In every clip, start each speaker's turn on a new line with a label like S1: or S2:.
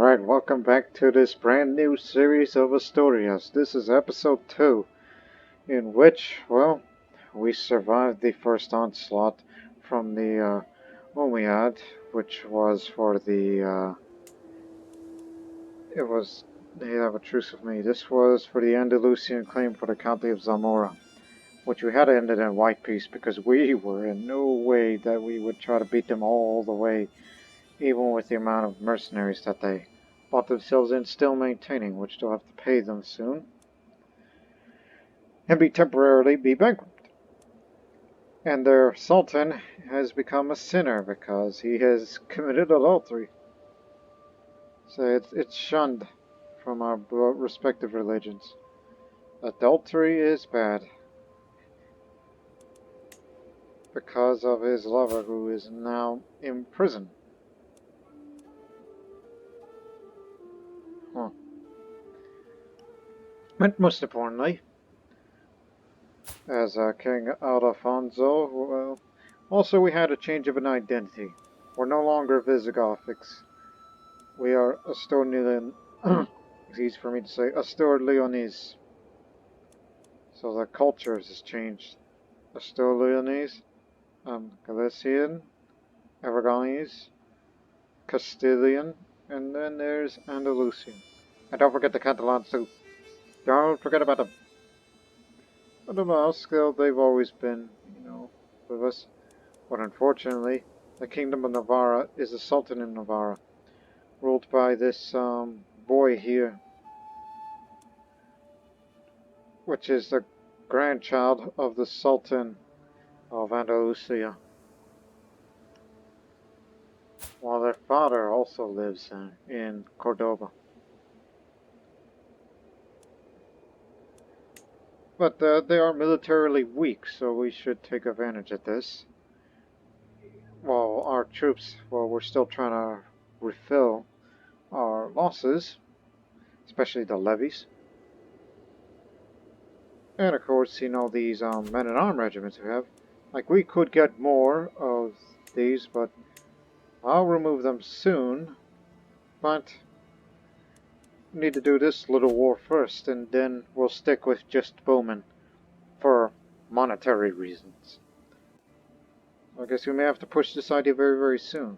S1: Alright, welcome back to this brand new series of Asturias. This is episode 2, in which, well, we survived the first onslaught from the Umayyad, which was for the, they have a truce with me. This was for the Andalusian claim for the county of Zamora, which we had ended in white peace because we were in no way that we would try to beat them all the way, even with the amount of mercenaries that they bought themselves in, still maintaining, which they'll have to pay them soon, and temporarily be bankrupt. And their Sultan has become a sinner because he has committed adultery. So it's shunned from our respective religions. Adultery is bad because of his lover, who is now in prison. Huh. But most importantly, as King Alfonso, well, also we had a change of an identity. We're no longer Visigothics. We are Asturleonese. It's easy for me to say Asturleonese. So the culture has changed. Asturleonese, Galician, Aragonese, Castilian, and then there's Andalusian. And don't forget the Catalans too. Don't forget about them. But in Basque, they've always been, with us. But unfortunately, the Kingdom of Navarra is the Sultan in Navarra, ruled by this boy here, which is the grandchild of the Sultan of Andalusia, while their father also lives in Cordoba. But they are militarily weak, so we should take advantage of this. While our troops, we're still trying to refill our losses, especially the levies. And of course, these men-at-arms regiments we have. Like, we could get more of these, but I'll remove them soon. But we need to do this little war first, and then we'll stick with just bowmen for monetary reasons. I guess we may have to push this idea very, very soon.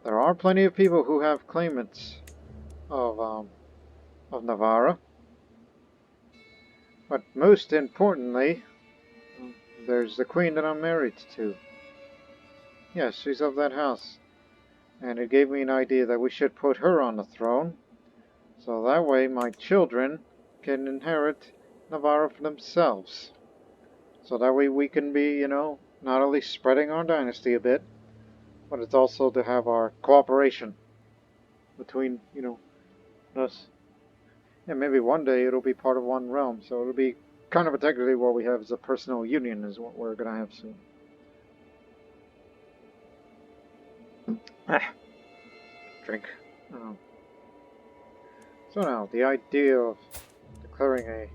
S1: There are plenty of people who have claimants of Navarra. But most importantly, there's the queen that I'm married to. Yes, she's of that house. And it gave me an idea that we should put her on the throne, so that way my children can inherit Navarra for themselves. So that way we can be, not only spreading our dynasty a bit, but it's also to have our cooperation between, us. And maybe one day it'll be part of one realm, so it'll be kind of technically what we have as a personal union is what we're going to have soon. Drink. So now, the idea of declaring a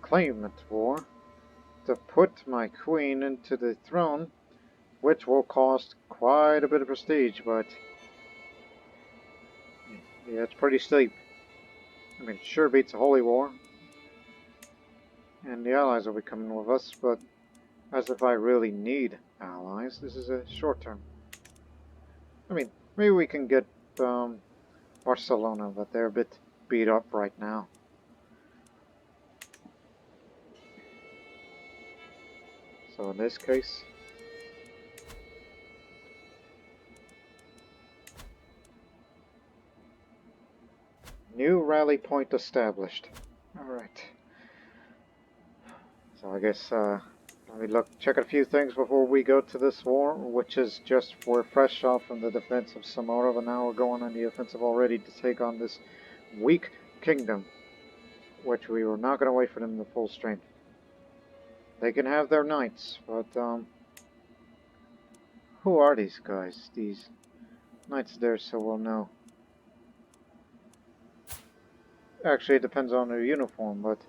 S1: claimant war to put my queen into the throne, which will cost quite a bit of prestige, but yeah, it's pretty steep. I mean, it sure beats a holy war, and the allies will be coming with us, but as if I really need allies, this is a short term. I mean, maybe we can get Barcelona, but they're a bit beat up right now. So in this case, new rally point established. Alright. So I guess let me check a few things before we go to this war, which is just we're fresh off from the defense of Zamora, but now we're going on the offensive already to take on this weak kingdom, which we were not going to wait for them to full strength. They can have their knights, but who are these guys? These knights there, so we'll know. Actually, it depends on their uniform, but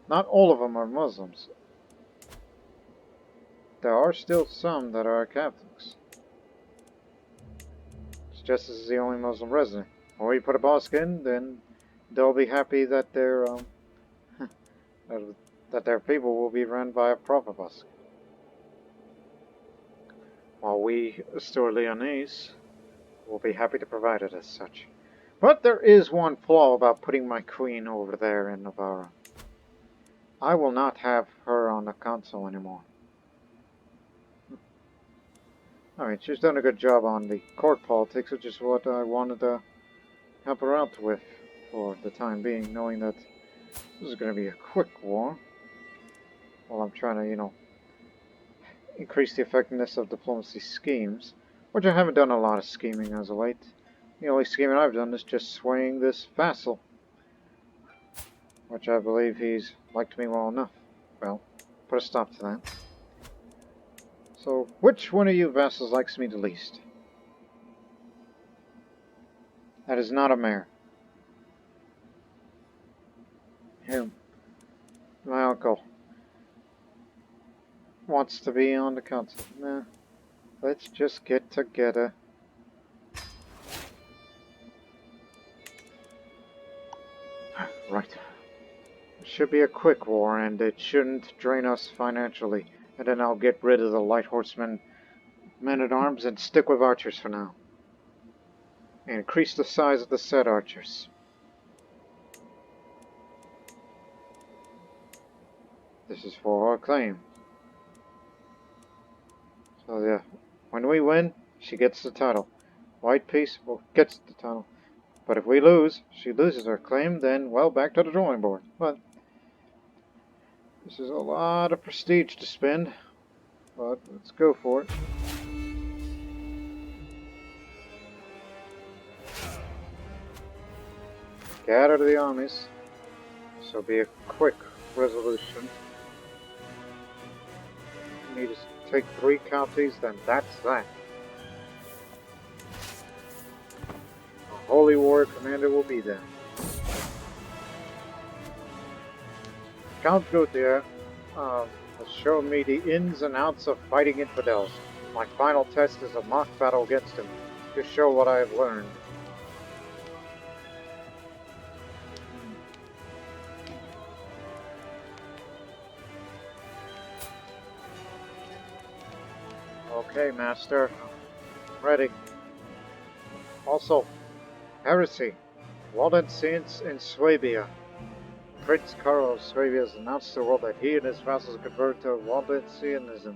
S1: not all of them are Muslims. There are still some that are Catholics. Justice is the only Muslim resident. Or you put a Basque in, then they'll be happy that their that their people will be run by a proper Basque. While we Asturleonese will be happy to provide it as such. But there is one flaw about putting my queen over there in Navarra. I will not have her on the council anymore. I mean, she's done a good job on the court politics, which is what I wanted to help her out with for the time being, knowing that this is going to be a quick war. While I'm trying to, increase the effectiveness of diplomacy schemes, which I haven't done a lot of scheming as of late. The only scheming I've done is just swaying this vassal, which I believe he's liked me well enough. Well, put a stop to that. So, which one of you vassals likes me the least? That is not a mayor. Him. My uncle. Wants to be on the council. Nah. Let's just get together. Right. It should be a quick war, and it shouldn't drain us financially. And then I'll get rid of the light horsemen, men-at-arms, and stick with archers for now. And increase the size of the said archers. This is for our claim. So yeah, when we win, she gets the title. White Peaceable gets the title. But if we lose, she loses her claim, then, well, back to the drawing board. But this is a lot of prestige to spend. But let's go for it. Gather the armies. This will be a quick resolution. We need to take 3 counties, then that's that. A holy warrior commander will be there. Count Gautier has shown me the ins and outs of fighting infidels. My final test is a mock battle against him, to show what I have learned. Okay, Master. Ready. Also, heresy. Waldensians in Swabia. Prince Karl of Swabia has announced to the world that he and his vassals converted to Waldensianism.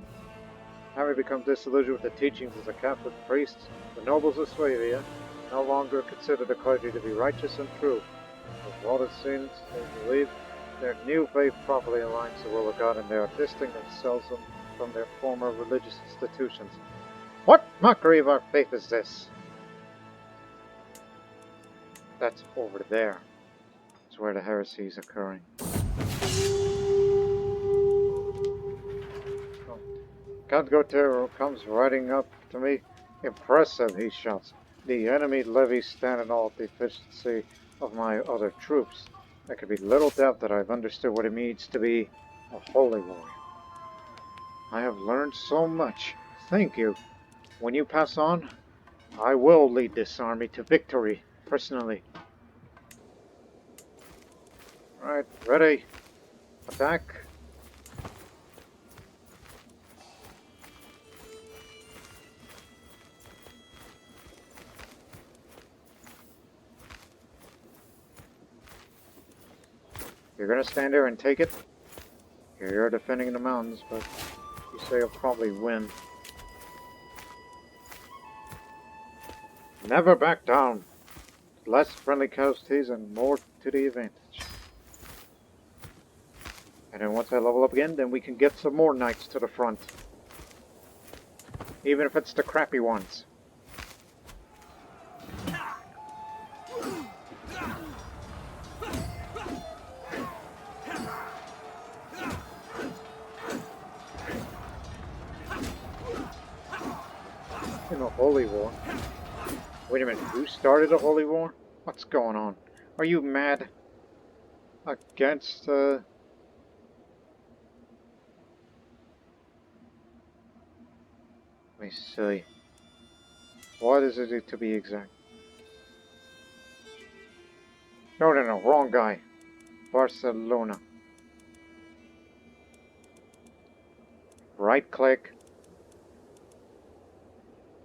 S1: Having become disillusioned with the teachings of the Catholic priests, the nobles of Swabia no longer consider the clergy to be righteous and true. As Waldensians, they believe their new faith properly aligns the will of God, and they are distancing themselves from their former religious institutions. What mockery of our faith is this? That's over there. It's where the heresy is occurring. Count Gautier comes riding up to me. Impressive, he shouts. The enemy levies stand in all deficiency of my other troops. There can be little doubt that I've understood what it means to be a holy warrior. I have learned so much. Thank you. When you pass on, I will lead this army to victory, personally. Alright, ready. Attack. You're gonna stand there and take it? You're defending the mountains, but you say you'll probably win. Never back down. Less friendly casualties and more to the advantage. And then once I level up again, then we can get some more knights to the front. Even if it's the crappy ones. In a holy war. Wait a minute, who started a holy war? What's going on? Are you mad? Against, Let me see. What is it to be exact? No, no, no, wrong guy. Barcelona. Right click.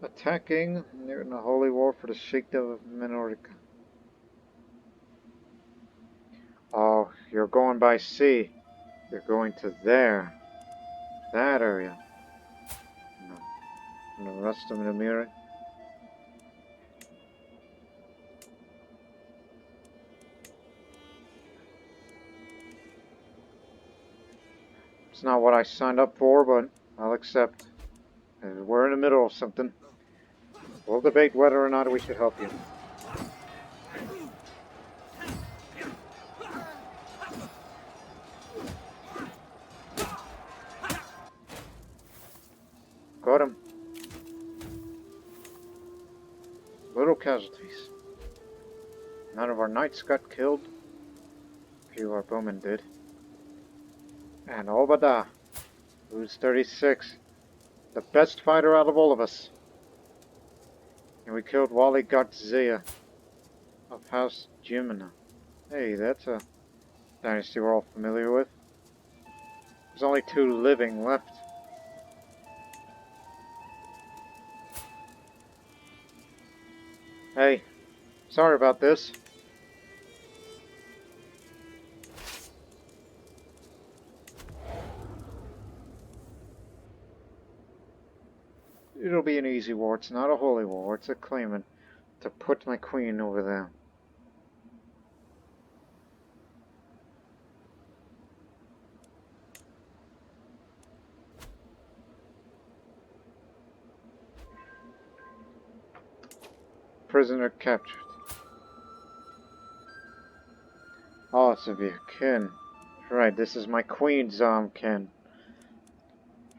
S1: Attacking near the Holy War for the Sheikhdom of Menorca. Oh, you're going by sea. You're going to there. That area. No. And the rest of the mirror. It's not what I signed up for, but I'll accept. We're in the middle of something. We'll debate whether or not we should help you. Got him. Little casualties. None of our knights got killed. A few of our bowmen did. And Obada, who's 36. The best fighter out of all of us. And we killed Wali Gartzia of House Ximena. Hey, that's a dynasty we're all familiar with. There's only 2 living left. Hey, sorry about this. It'll be an easy war. It's not a holy war. It's a claimant to put my queen over there. Prisoner captured. Oh, severe kin. Right, this is my queen's kin.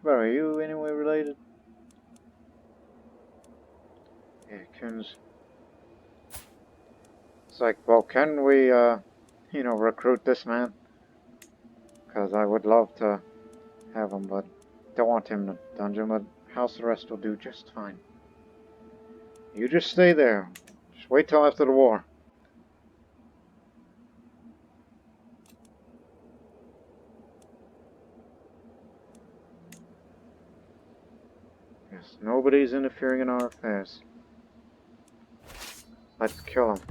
S1: Well, are you anyway related? Yeah, kins. It's like, well, can we, recruit this man? Because I would love to have him, but don't want him in the dungeon, but house arrest will do just fine. You just stay there. Just wait till after the war. Yes, nobody's interfering in our affairs. Let's kill him.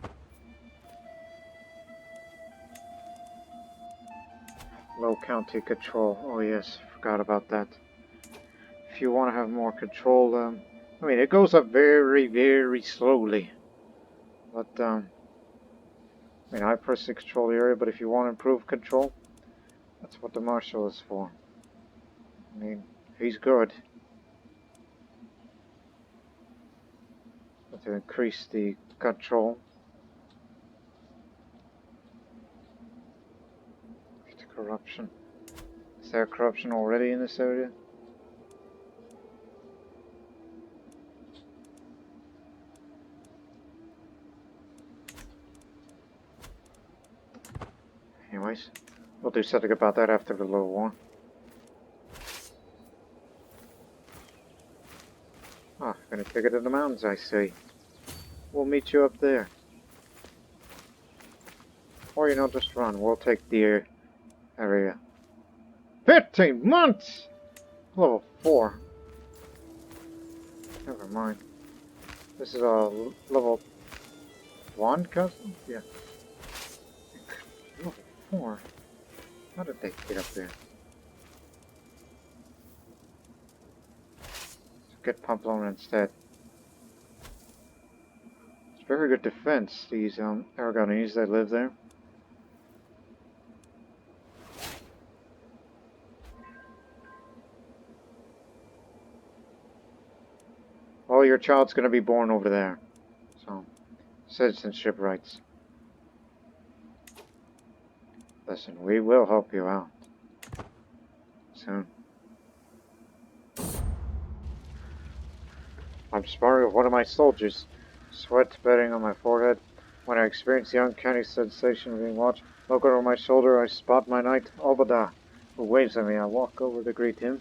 S1: Low county control. Oh yes, forgot about that. If you want to have more control, I mean, it goes up very, very slowly. But, I mean, I personally control the area, but if you want to improve control, that's what the marshal is for. I mean, he's good. But to increase the control. Corruption. Is there corruption already in this area? Anyways, we'll do something about that after the low war. Ah, gonna take it to the mountains, I see. We'll meet you up there. Or, just run. We'll take the area. 15 months! Level 4. Never mind. This is a level 1 custom? Yeah. Level 4? How did they get up there? Let's get Pamplona instead. It's very good defense, these Aragonese that live there. Oh, your child's going to be born over there. So, citizenship rights. Listen, we will help you out. Soon. I'm sparring with one of my soldiers. Sweat bedding on my forehead. When I experience the uncanny sensation of being watched, look over my shoulder, I spot my knight, Obada, who waves at me. I walk over to greet him.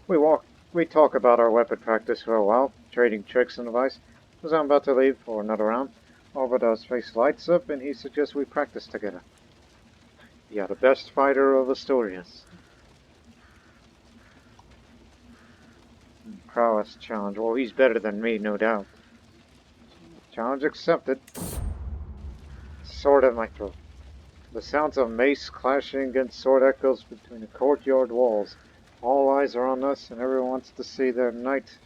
S1: We talk about our weapon practice for a while, trading tricks and advice. As I'm about to leave for another round, Obadah's face lights up and he suggests we practice together. Yeah, the best fighter of Asturias. Prowess challenge. Well, he's better than me, no doubt. Challenge accepted. Sword at my throat. The sounds of mace clashing against sword echoes between the courtyard walls. All eyes are on us, and everyone wants to see their knight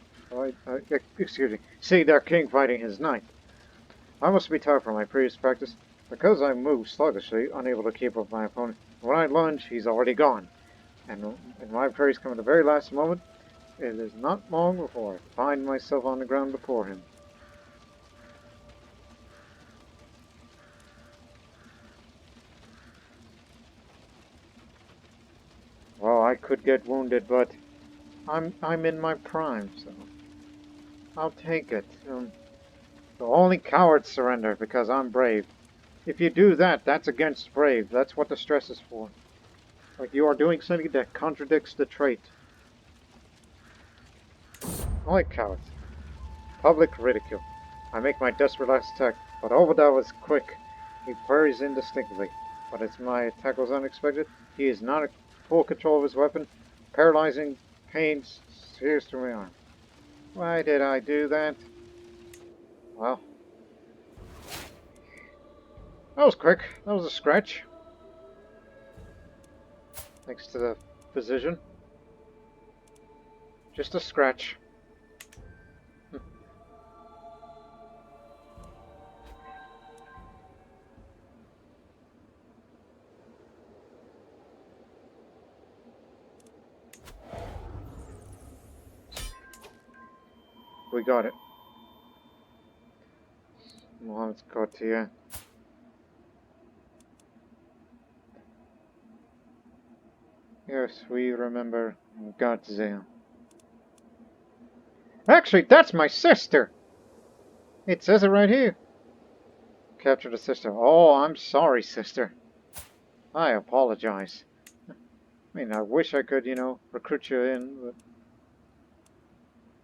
S1: see their king fighting his knight. I must be tired from my previous practice, because I move sluggishly, unable to keep up with my opponent. When I lunge, he's already gone, and my parries come at the very last moment. It is not long before I find myself on the ground before him. Well, I could get wounded, but I'm in my prime, so I'll take it. The only cowards surrender because I'm brave. If you do that, that's against brave. That's what the stress is for. Like you are doing something that contradicts the trait. I like cowards. Public ridicule. I make my desperate last attack, but Obadah was quick. He parries indistinctly, but as my attack was unexpected, he is not in full control of his weapon. Paralyzing pain sears through my arm. Why did I do that? Well, that was quick. That was a scratch. Thanks to the physician. Just a scratch. We got it. Well, let's go to you. Yes, we remember Godzilla. Actually, that's my sister! It says it right here. Capture the sister. Oh, I'm sorry, sister. I apologize. I mean, I wish I could, recruit you in, but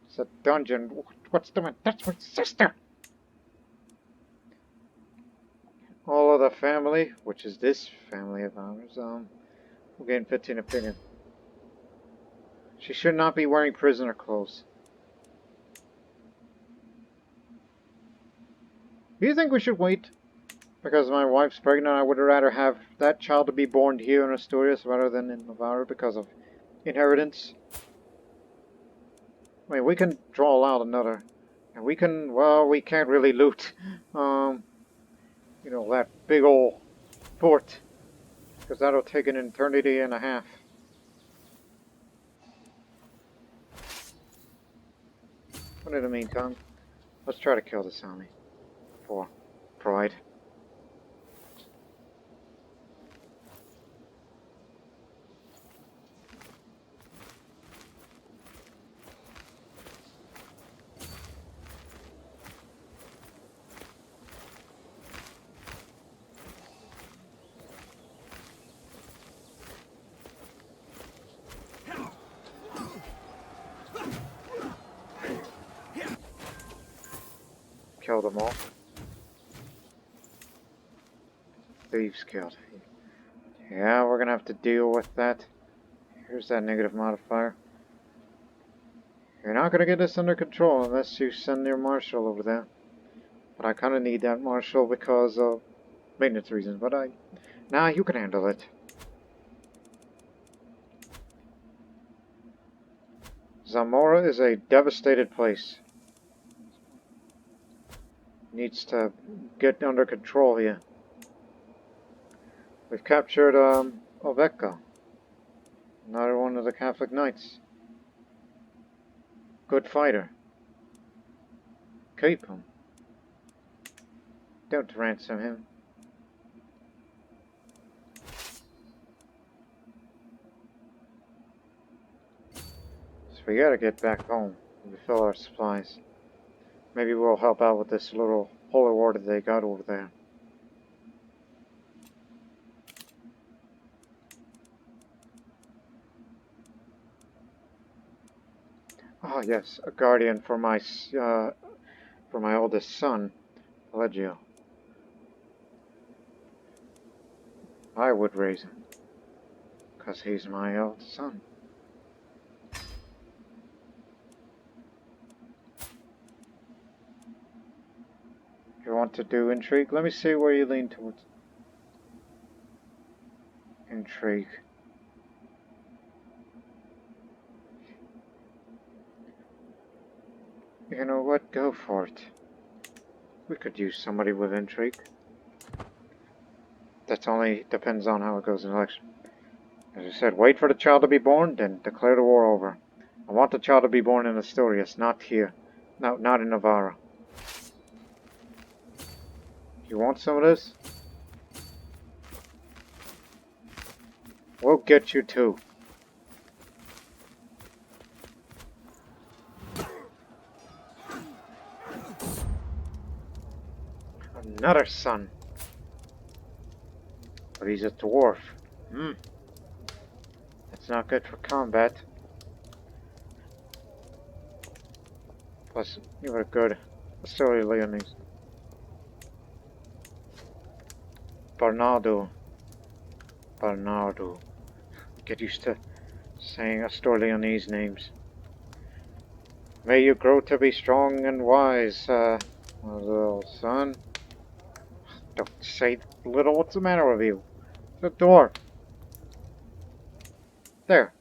S1: it's a dungeon. What's doing? That's my sister! All of the family, which is this family of ours, we'll gain 15 opinion. She should not be wearing prisoner clothes. Do you think we should wait? Because my wife's pregnant, I would rather have that child to be born here in Asturias rather than in Navarra because of inheritance. I mean, we can draw out another. And we can, well, we can't really loot, that big old fort. Because that'll take an eternity and a half. But in the meantime, let's try to kill this army. For pride. Kill them all. Thieves killed. Yeah, we're gonna have to deal with that. Here's that negative modifier. You're not gonna get this under control unless you send your marshal over there. But I kinda need that marshal because of maintenance reasons, but nah, you can handle it. Zamora is a devastated place. Needs to get under control here. We've captured, Oveka. Another one of the Catholic Knights. Good fighter. Keep him. Don't ransom him. So we gotta get back home and refill our supplies. Maybe we'll help out with this little holy water they got over there. Ah, yes, a guardian for my oldest son, Legio. I would raise him. Because he's my eldest son. You want to do intrigue? Let me see where you lean towards. Intrigue. You know what? Go for it. We could use somebody with intrigue. That only depends on how it goes in election. As I said, wait for the child to be born, then declare the war over. I want the child to be born in Asturias, not here. No, not in Navarra. You want some of this? We'll get you too. Another son. But he's a dwarf. That's not good for combat. Plus, you were good. Asturleonese. Bernardo. Get used to saying Asturleonese names. May you grow to be strong and wise, my little son. Don't say little, what's the matter with you? The door. There.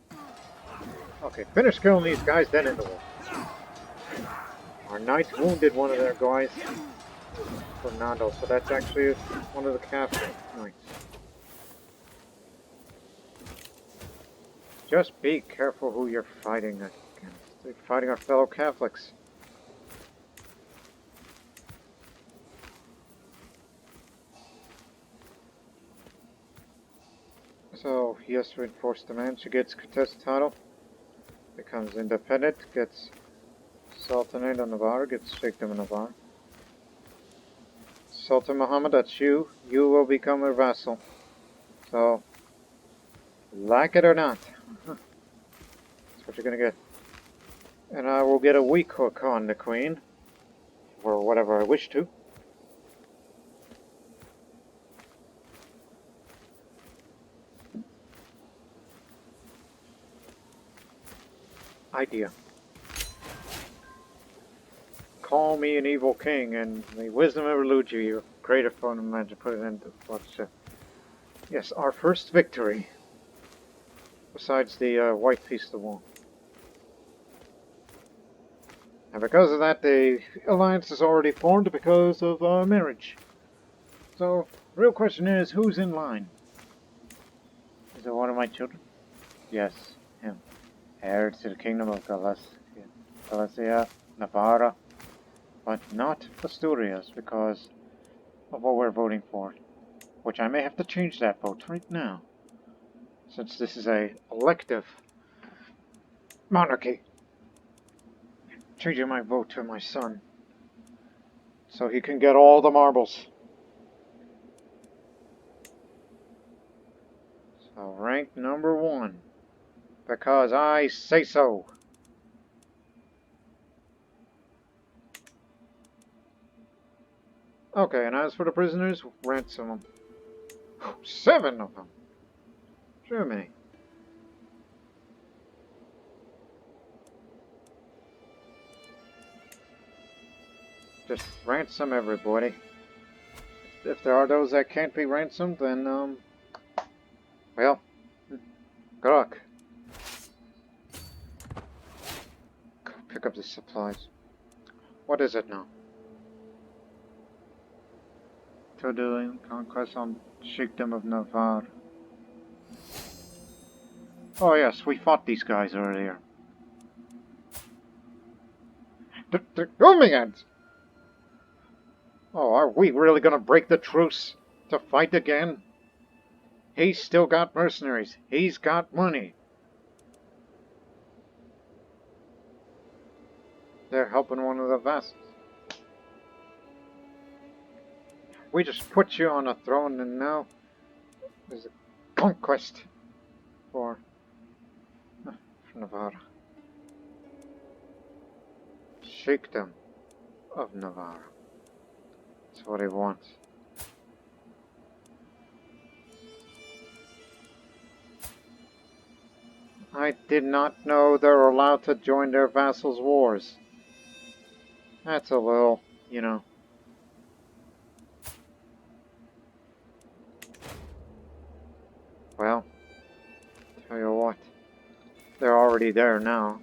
S1: Okay, finish killing these guys, then in the war. Our knights wounded one of their guys. Fernando, so that's actually one of the Catholic knights. Just be careful who you're fighting against. They're fighting our fellow Catholics. So he has to reinforce the man. She gets contested title, becomes independent, gets Sultanate of Navarra, gets Kingdom of Navarra. Sultan Muhammad, that's you. You will become a vassal. So, like it or not, that's what you're gonna get. And I will get a weak hook on the Queen, or whatever I wish to. Idea. Call me an evil king, and may wisdom elude you, you greater foe than man to put it into bloodshed. Yes, our first victory. Besides the white piece of the wall. And because of that, the alliance is already formed because of marriage. So, the real question is, who's in line? Is it one of my children? Yes, him. Heir to the Kingdom of Galicia, Navarra, but not Asturias because of what we're voting for. Which I may have to change that vote right now, since this is a elective monarchy. Changing my vote to my son, so he can get all the marbles. So rank number 1, because I say so. Okay, and as for the prisoners, ransom them. 7 of them. Germany. Just ransom everybody. If there are those that can't be ransomed, then, well, good luck. Go pick up the supplies. What is it now? To do conquest on Kingdom of Navarra. Oh yes, we fought these guys earlier. The Umayyads! Oh, are we really gonna break the truce to fight again? He's still got mercenaries. He's got money. They're helping one of the vassals. We just put you on a throne and now there's a conquest for Navarra. Kingdom of Navarra. That's what he wants. I did not know they were allowed to join their vassals' wars. That's a little, you know. Well, tell you what. They're already there now.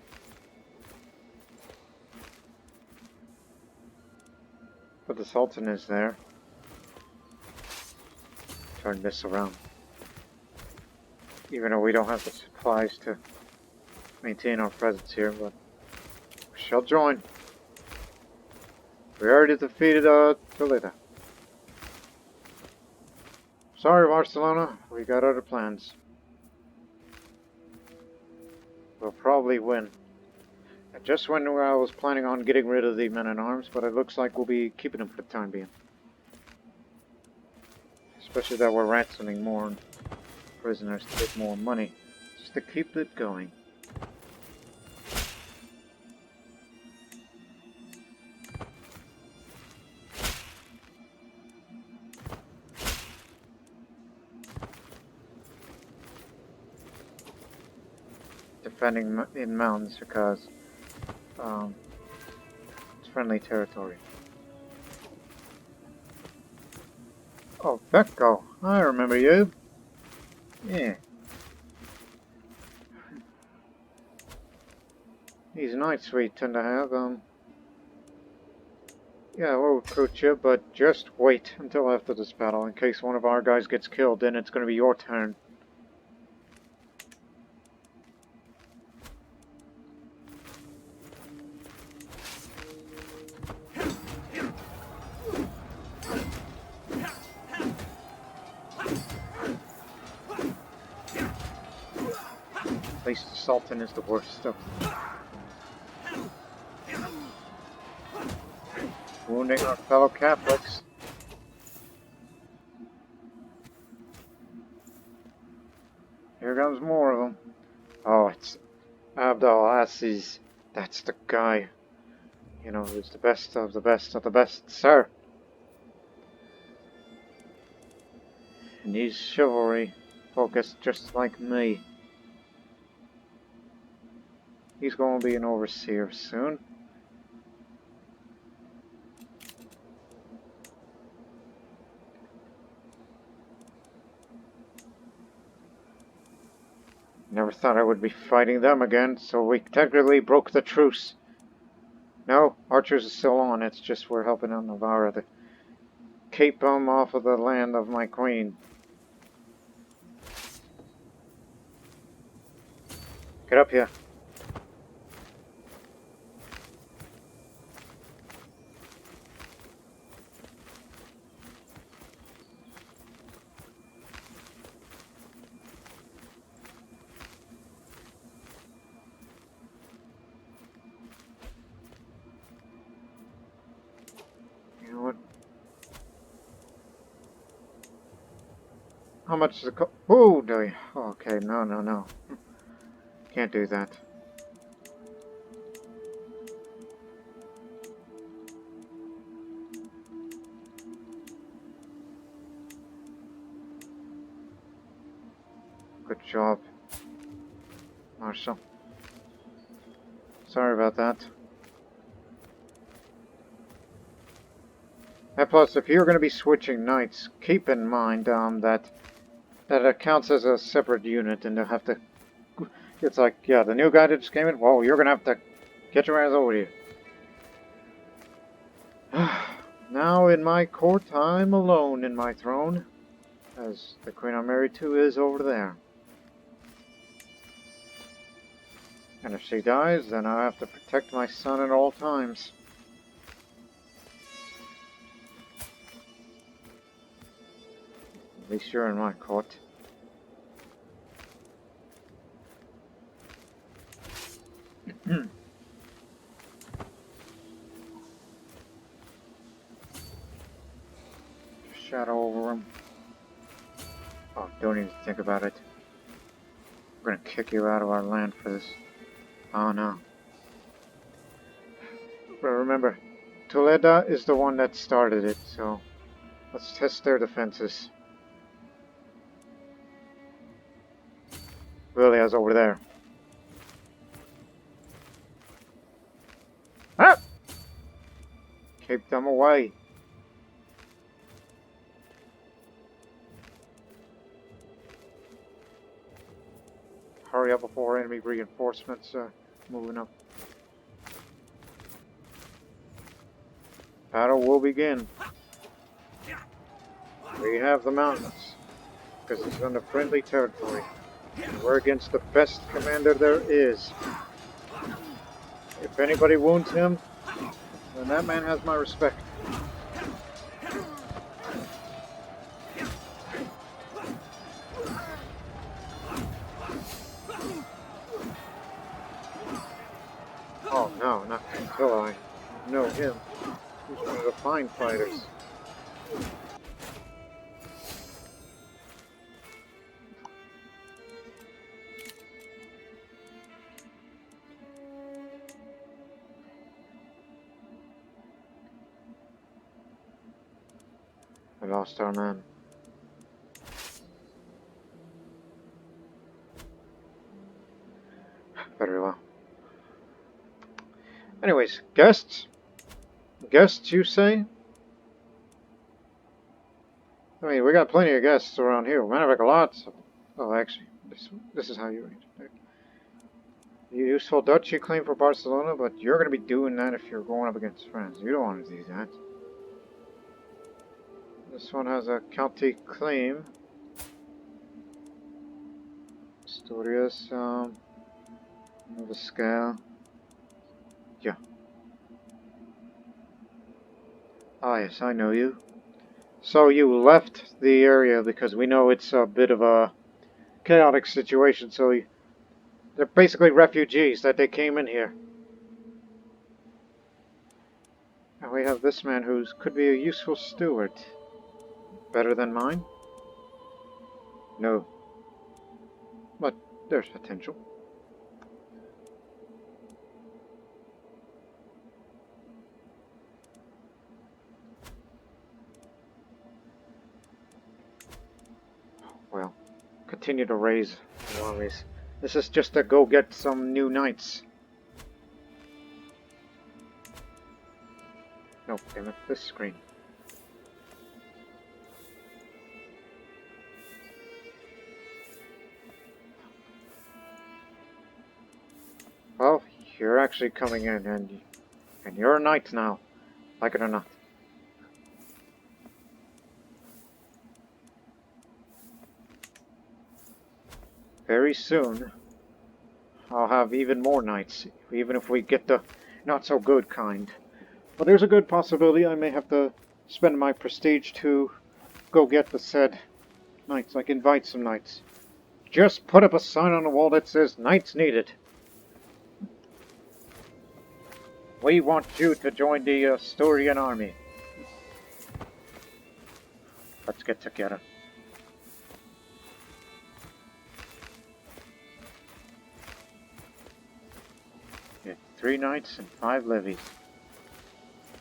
S1: But the Sultan is there. Turn this around. Even though we don't have the supplies to maintain our presence here, but we shall join. We already defeated Toledo. Sorry, Barcelona, we got other plans. We'll probably win. And just when I was planning on getting rid of the men-at-arms, but it looks like we'll be keeping them for the time being. Especially that we're ransoming more prisoners to get more money, just to keep it going. Defending in mountains because it's friendly territory. Oh, Becco, I remember you. Yeah. These knights we tend to have, yeah, we'll recruit you, but just wait until after this battle. In case one of our guys gets killed, then it's going to be your turn. At least the Sultan is the worst of them. Wounding our fellow Catholics. Here comes more of them. Oh, it's Abdelaziz. That's the guy. You know, who's the best of the best of the best, sir. And he's chivalry focused just like me. He's going to be an overseer soon. Never thought I would be fighting them again, so we technically broke the truce. No, Archers is still on, it's just we're helping out Navarra to keep them off of the land of my queen. Get up here. You know what? How much does it cost? Oh, okay, no. Can't do that. Good job, Marshal. Sorry about that. And plus, if you're going to be switching knights, keep in mind that it counts as a separate unit, and they'll have to. It's like, yeah, the new guy that just came in. Well, you're going to have to get your ass over here. Now in my court, I'm alone in my throne, as the queen I'm married to is over there. And if she dies, then I have to protect my son at all times. At least you're in my court. Shadow over him. Oh, don't even think about it. We're gonna kick you out of our land for this. Oh no. But remember, Toledo is the one that started it, so let's test their defenses. Willia's over there. Keep them away. Hurry up before enemy reinforcements moving up. Battle will begin. We have the mountains, because it's under friendly territory. We're against the best commander there is. If anybody wounds him, then that man has my respect. Oh no, not until I know him. He's one of the fine fighters. We lost our man. Very well. Anyways, guests? Guests, you say? I mean, we got plenty of guests around here. We have like lots of... Oh, actually, this is how you read it. Useful duchy claim for Barcelona, but you're going to be doing that if you're going up against France. You don't want to do that. This one has a county claim. Asturias, the scale. Yeah. Ah, yes, I know you. So you left the area because we know it's a bit of a chaotic situation, so they're basically refugees that they came in here. And we have this man who could be a useful steward. Better than mine? No. But there's potential. Well, continue to raise armies. This is just to go get some new knights. No, damn it, this screen. Well, you're actually coming in, and you're a knight now, like it or not. Very soon, I'll have even more knights, even if we get the not-so-good kind. But there's a good possibility I may have to spend my prestige to go get the said knights, like invite some knights. Just put up a sign on the wall that says, Knights needed. We want you to join the Asturian army. Let's get together. Get 3 knights and 5 levies.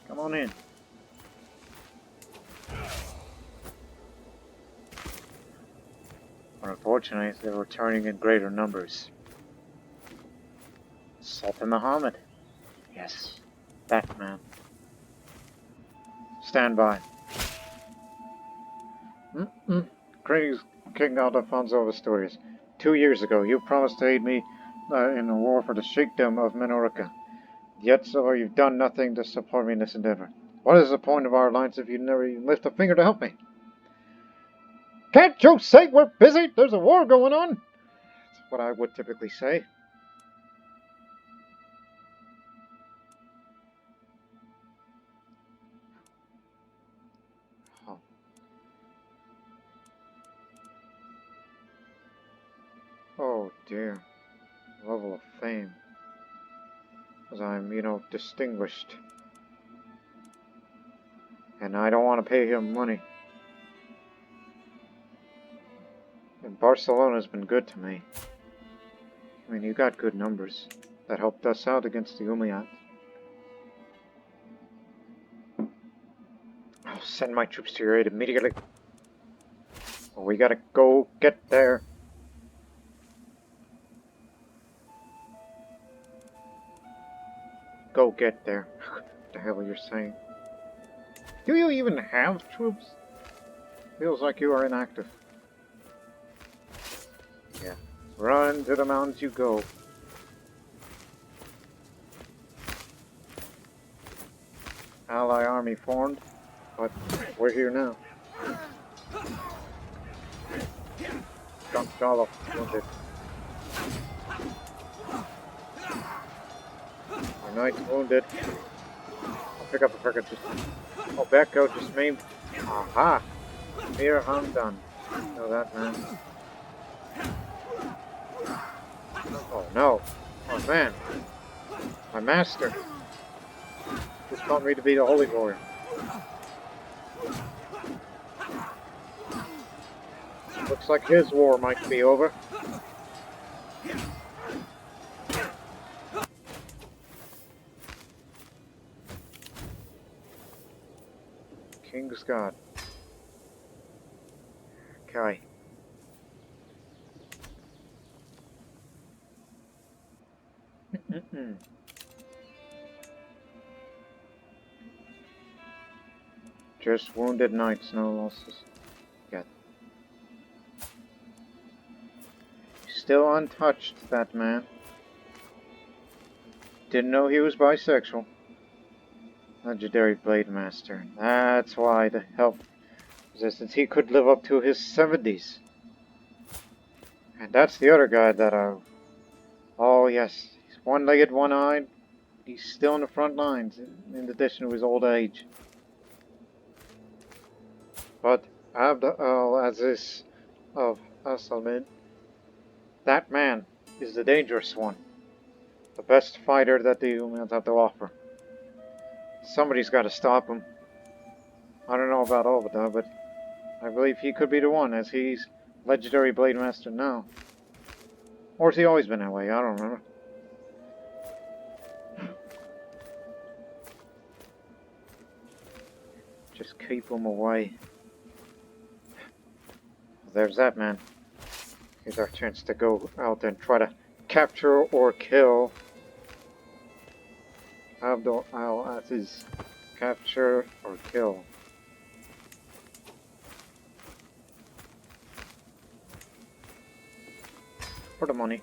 S1: Come on in. But unfortunately, they're returning in greater numbers. Sultan Muhammad. Yes, that man. Stand by. King Alfonso of Asturias. 2 years ago, you promised to aid me in the war for the Sheikdom of Menorca. Yet so far you've done nothing to support me in this endeavor. What is the point of our alliance if you never even lift a finger to help me? Can't you say we're busy? There's a war going on. That's what I would typically say. Oh. Oh dear. Level of fame. Because I'm, distinguished. And I don't want to pay him money. And Barcelona's been good to me. I mean, you got good numbers. That helped us out against the Umayyad. I'll send my troops to your aid immediately. Well, we gotta go get there. Go get there. What the hell are you saying? Do you even have troops? Feels like you are inactive. Yeah. Run to the mountains you go. Ally army formed, but we're here now. Gonzalo, wounded. Our knight's wounded. I'll pick up the frigate. Oh, Becco just maimed. Aha! Here, I'm done. Know that, man. Oh no! Oh man! My master! Just taught me to be the holy warrior. Looks like his war might be over. King's God. Okay. Just wounded knights, no losses. Good. Still untouched, that man. Didn't know he was bisexual. Legendary Blade Master. That's why the health resistance. He could live up to his 70s. And that's the other guy that Oh yes, he's one-legged, one-eyed. He's still in the front lines, in addition to his old age. But Abd al-Aziz of Asalmin, that man is the dangerous one. The best fighter that the Umayyads have to offer. Somebody's got to stop him. I don't know about Obada, but I believe he could be the one, as he's legendary Blade Master now. Or has he always been that way? I don't remember. Just keep him away. There's that man. Here's our chance to go out and try to capture or kill Abdul al-Aziz. Capture or kill. For the money.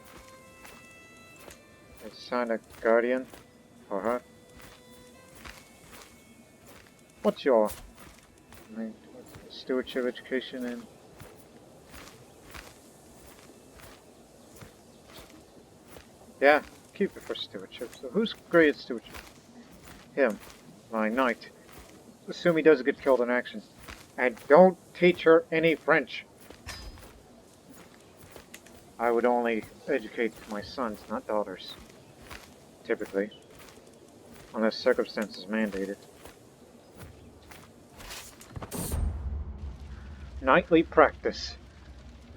S1: Let's sign a guardian for her. What's your stewardship, education, and yeah, keep it for stewardship. So who's great at stewardship? Him, my knight. Assume he doesn't get killed in action. And don't teach her any French. I would only educate my sons, not daughters. Typically. Unless circumstances mandated. Nightly practice.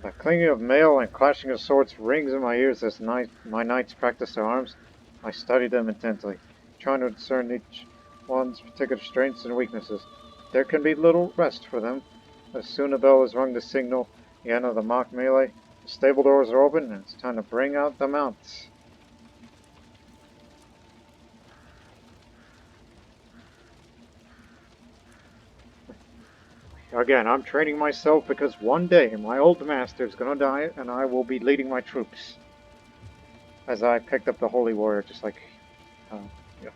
S1: The clanging of mail and clashing of swords rings in my ears as my knights practice their arms. I study them intently, trying to discern each one's particular strengths and weaknesses. There can be little rest for them. As soon as the bell is rung to signal the end of the mock melee, the stable doors are open and it's time to bring out the mounts. Again, I'm training myself because one day my old master is going to die and I will be leading my troops. As I picked up the Holy Warrior, just like... yeah.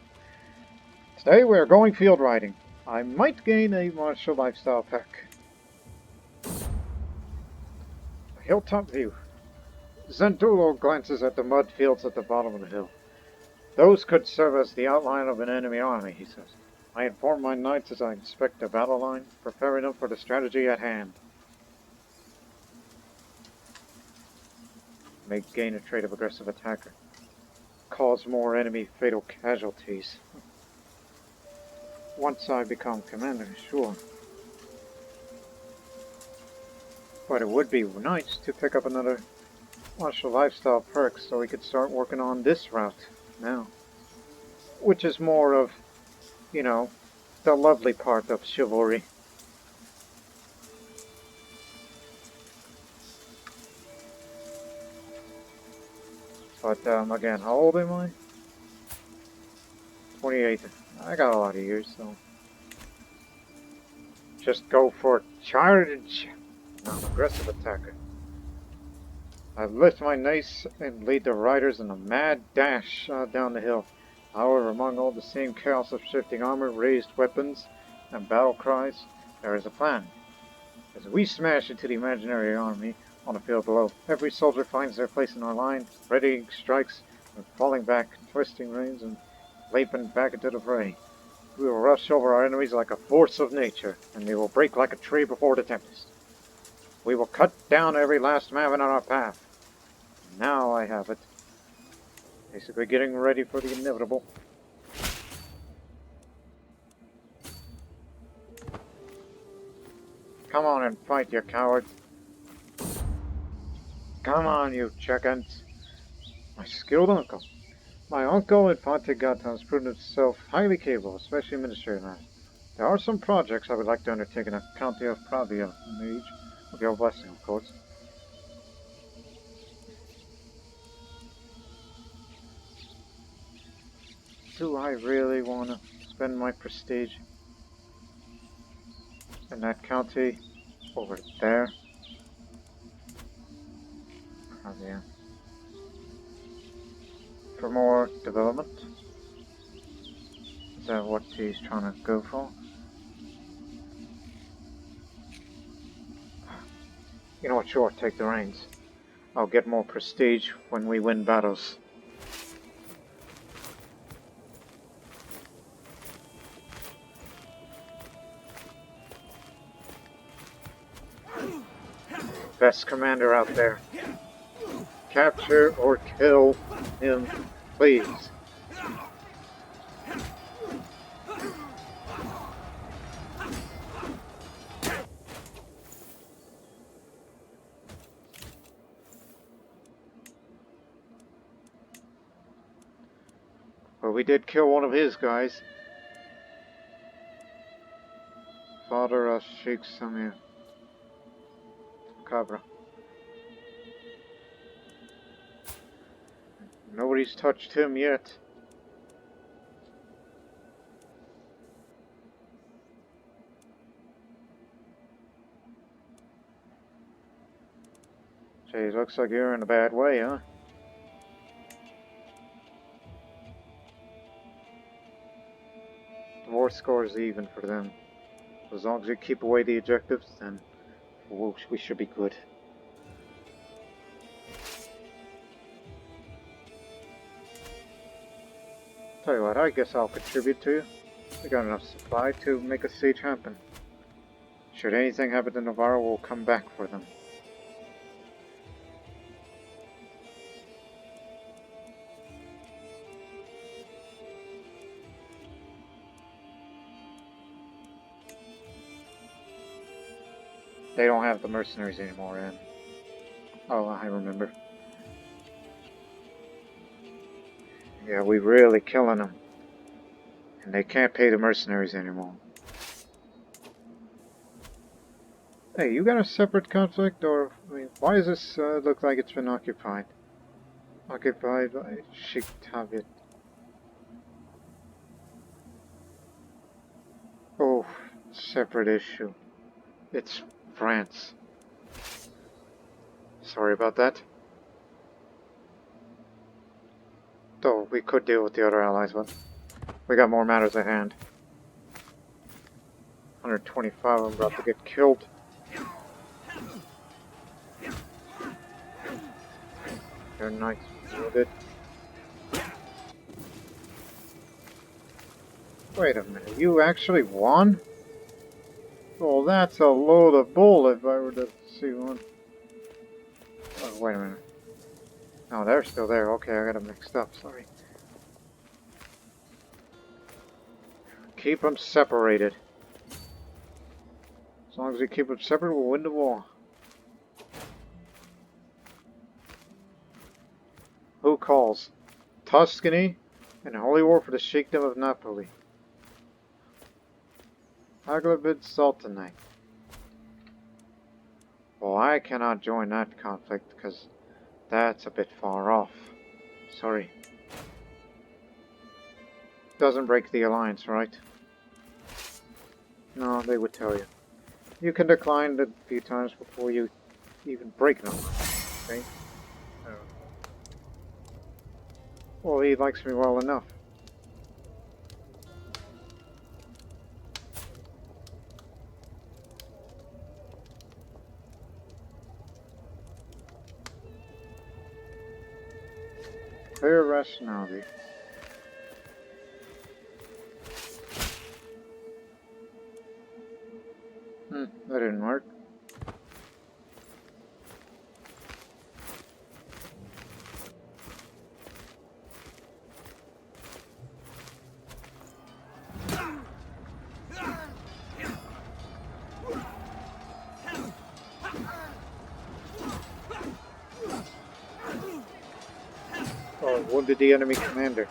S1: Today we are going field riding. I might gain a martial lifestyle pack. A hilltop view. Zendulo glances at the mud fields at the bottom of the hill. Those could serve as the outline of an enemy army, he says. I inform my knights as I inspect the battle line, preparing them for the strategy at hand. May gain a trait of aggressive attacker. Cause more enemy fatal casualties. Once I become commander, sure. But it would be nice to pick up another martial lifestyle perk so we could start working on this route now. Which is more of, you know, the lovely part of chivalry. But again, how old am I? 28. I got a lot of years, so Just go for charge! Non-aggressive attacker. I lift my mace and lead the riders in a mad dash down the hill. However, among all the same chaos of shifting armor, raised weapons, and battle cries, there is a plan. As we smash into the imaginary army on the field below, every soldier finds their place in our line, readying strikes, and falling back, twisting reins, and leaping back into the fray. We will rush over our enemies like a force of nature, and they will break like a tree before the tempest. We will cut down every last man on our path. Now I have it. Basically getting ready for the inevitable. Come on and fight, you cowards. Come on, you chickens. My skilled uncle. My uncle Infante Gata has proven himself highly capable, especially in administrative matters. There are some projects I would like to undertake in the county of Pravia, in the age of your blessing, of course. Do I really want to spend my prestige in that county over there? Pravia. For more development? Is that what he's trying to go for? You know what, sure, take the reins. I'll get more prestige when we win battles. Best commander out there. Capture or kill him, please. Well, we did kill one of his guys. Father Sheikh Samir. Cabra. Nobody's touched him yet. Geez, looks like you're in a bad way, huh? The war score is even for them. As long as you keep away the objectives, then we should be good. Tell you what, I guess I'll contribute to you. We got enough supply to make a siege happen. Should anything happen to Navarra, we'll come back for them. They don't have the mercenaries anymore, and... Oh, I remember. Yeah, we're really killing them. And they can't pay the mercenaries anymore. Hey, you got a separate conflict, or... I mean, why does this look like it's been occupied? Occupied by Sheikh Tabit. Oh, separate issue. It's France. Sorry about that. Though we could deal with the other allies, but we got more matters at hand. 125 of them about to get killed. They're nice wounded. Wait a minute, you actually won? Well, that's a load of bull if I were to see one. Oh, wait a minute. No, they're still there. Okay, I got them mixed up. Sorry. Keep them separated. As long as we keep them separate, we'll win the war. Who calls? Tuscany and a holy war for the Sheikdom of Napoli. Aghlabid Sultanate. Well, I cannot join that conflict because that's a bit far off. Sorry. Doesn't break the alliance, right? No, they would tell you. You can decline it a few times before you even break an alliance. Okay? Well, he likes me well enough. Clear rationality. That didn't work. Oh, wounded the enemy commander.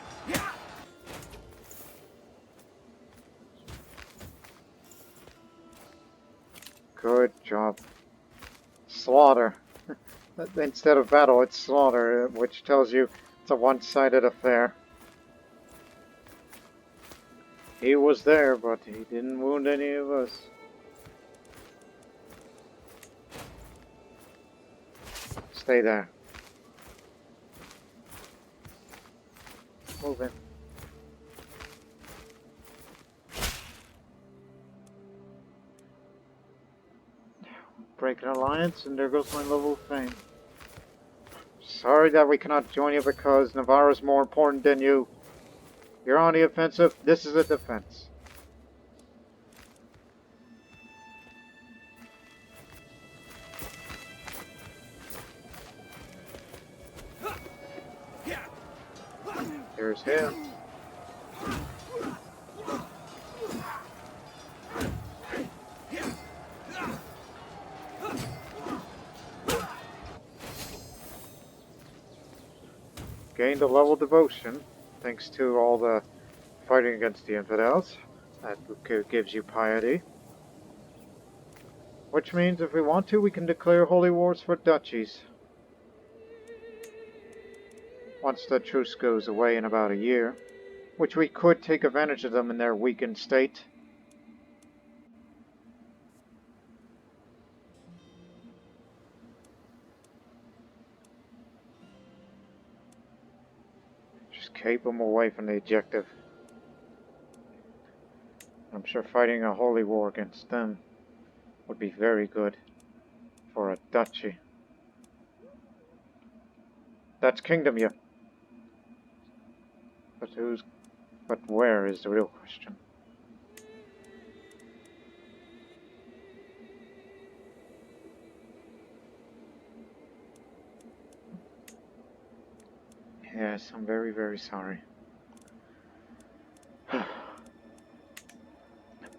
S1: Good job. Slaughter. Instead of battle, it's slaughter, which tells you it's a one-sided affair. He was there, but he didn't wound any of us. Stay there. Move in. Break an alliance, and there goes my level of fame. Sorry that we cannot join you because Navarra is more important than you. You're on the offensive, this is a defense. There's him. Gained a level of devotion, thanks to all the fighting against the infidels. That gives you piety. Which means if we want to, we can declare holy wars for duchies. Once the truce goes away in about a year, which we could take advantage of them in their weakened state. Just keep them away from the objective. I'm sure fighting a holy war against them would be very good for a duchy. That's kingdom, yeah. But where is the real question? Yes, I'm very, very sorry. I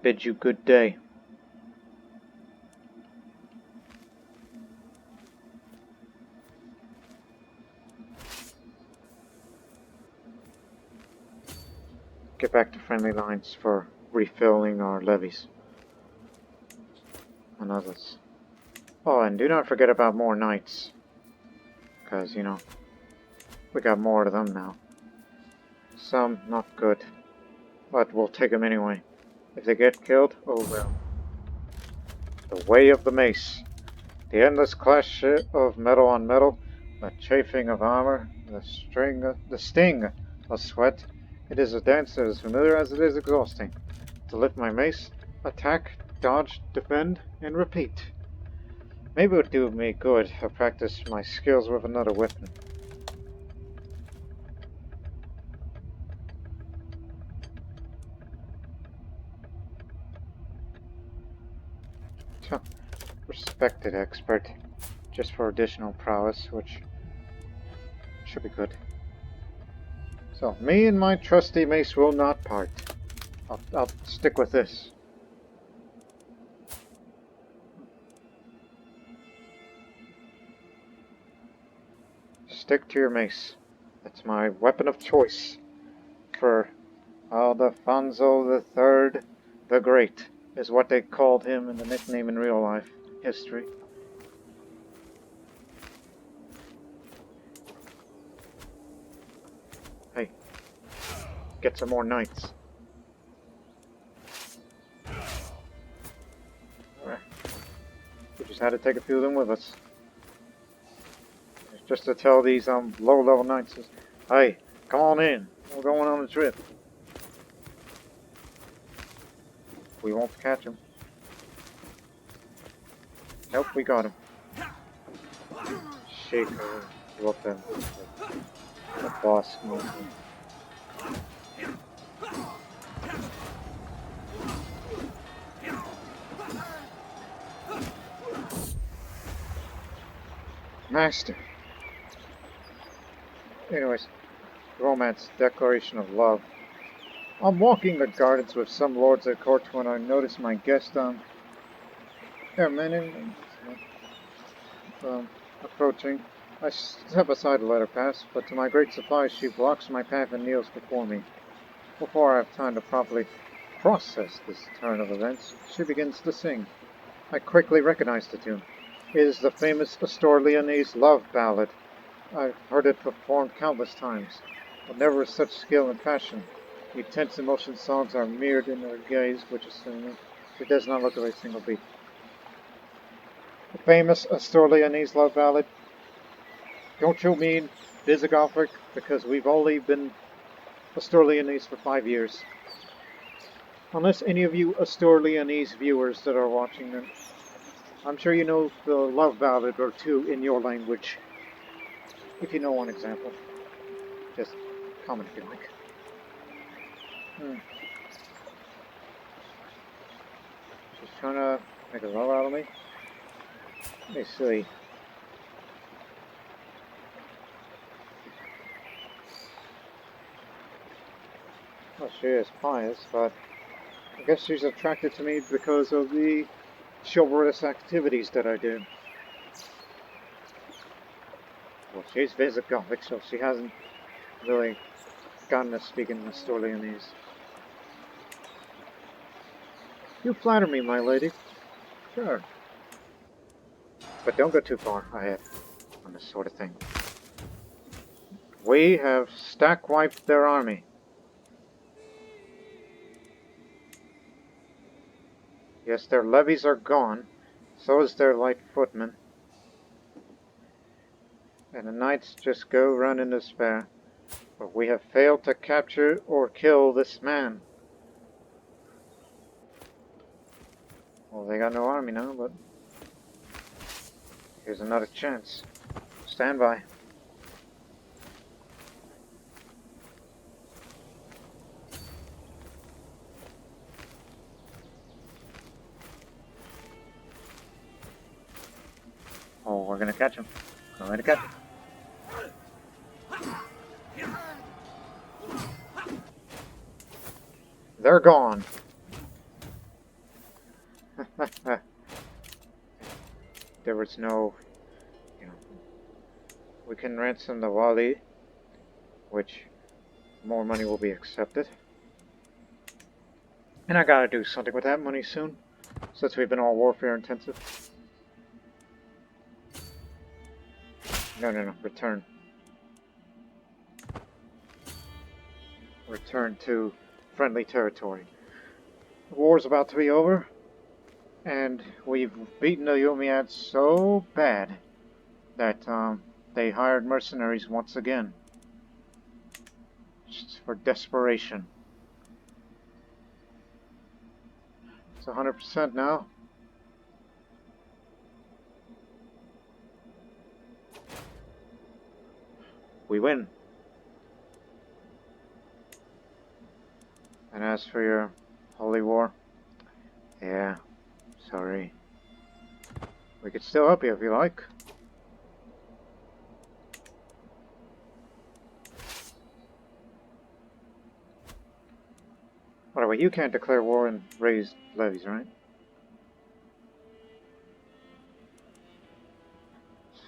S1: bid you good day. Get back to friendly lines for refilling our levies and others. Oh, and do not forget about more knights, because, you know, we got more of them now. Some not good, but we'll take them anyway. If they get killed, oh well. The way of the mace. The endless clash of metal on metal, the chafing of armor, the sting of sweat. It is a dance that is familiar as it is exhausting. To lift my mace, attack, dodge, defend, and repeat. Maybe it would do me good to practice my skills with another weapon. Respected expert, just for additional prowess, which should be good. So, me and my trusty mace will not part. I'll stick with this. Stick to your mace. That's my weapon of choice for Alfonso III the Great, is what they called him in the nickname in real life history. Hey, get some more knights. Alright. We just had to take a few of them with us. Just to tell these low-level knights, hey, come on in. We're going on a trip. We won't catch him. Nope, we got him. Shake her. Whoop him. The boss movement. Master. Anyways, romance, declaration of love. I'm walking the gardens with some lords at court when I notice my guest approaching. I step aside to let her pass, but to my great surprise she blocks my path and kneels before me. Before I have time to properly process this turn of events, she begins to sing. I quickly recognize the tune. It is the famous Asturleonese love ballad. I've heard it performed countless times, but never with such skill and passion. The intense emotion songs are mirrored in her gaze, which is singing. She does not look at a single beat. The famous Asturleonese love ballad. Don't you mean Visigothic? Because we've only been Asturleonese for 5 years. Unless any of you Asturleonese viewers that are watching them, I'm sure you know the love ballad or two in your language. If you know one example, just comment if you like. She's trying to make a love out of me. Let me see. Well, she is pious, but I guess she's attracted to me because of the chivalrous activities that I do. Well, she's Visigothic, so she hasn't really gotten to speak in Asturleonese. You flatter me, my lady. Sure. But don't go too far ahead on this sort of thing. We have stack-wiped their army. Yes, their levies are gone. So is their light footmen. And the knights just go run in despair. But we have failed to capture or kill this man. Well, they got no army now, but here's another chance. Stand by. Oh, we're gonna catch him. We're gonna catch him. They're gone. There was no, we can ransom the Wali, which more money will be accepted. And I gotta do something with that money soon, since we've been all warfare intensive. No, return. Return to friendly territory. The war's about to be over, and we've beaten the Umayyad so bad that they hired mercenaries once again. Just for desperation. It's 100% now. We win. And as for your holy war, yeah, sorry. We could still help you if you like. Whatever, you can't declare war and raise levies, right?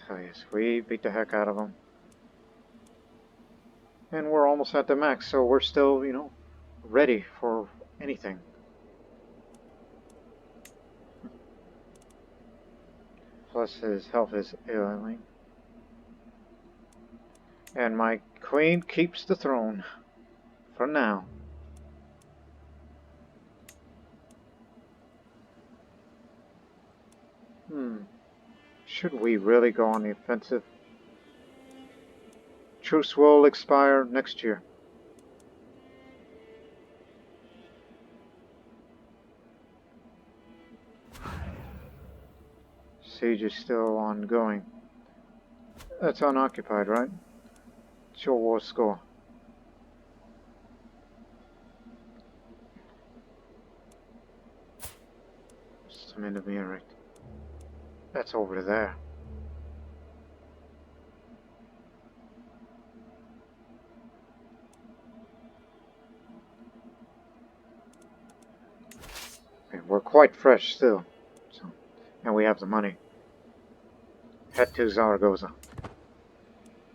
S1: So yes, we beat the heck out of them. And we're almost at the max, so we're still, ready for anything. Plus his health is ailing. And my queen keeps the throne. For now. Should we really go on the offensive? Truce will expire next year. Siege is still ongoing. That's unoccupied, right? It's your war score. Some intermediate. That's over there. We're quite fresh still, so, and we have the money. Head to Zaragoza.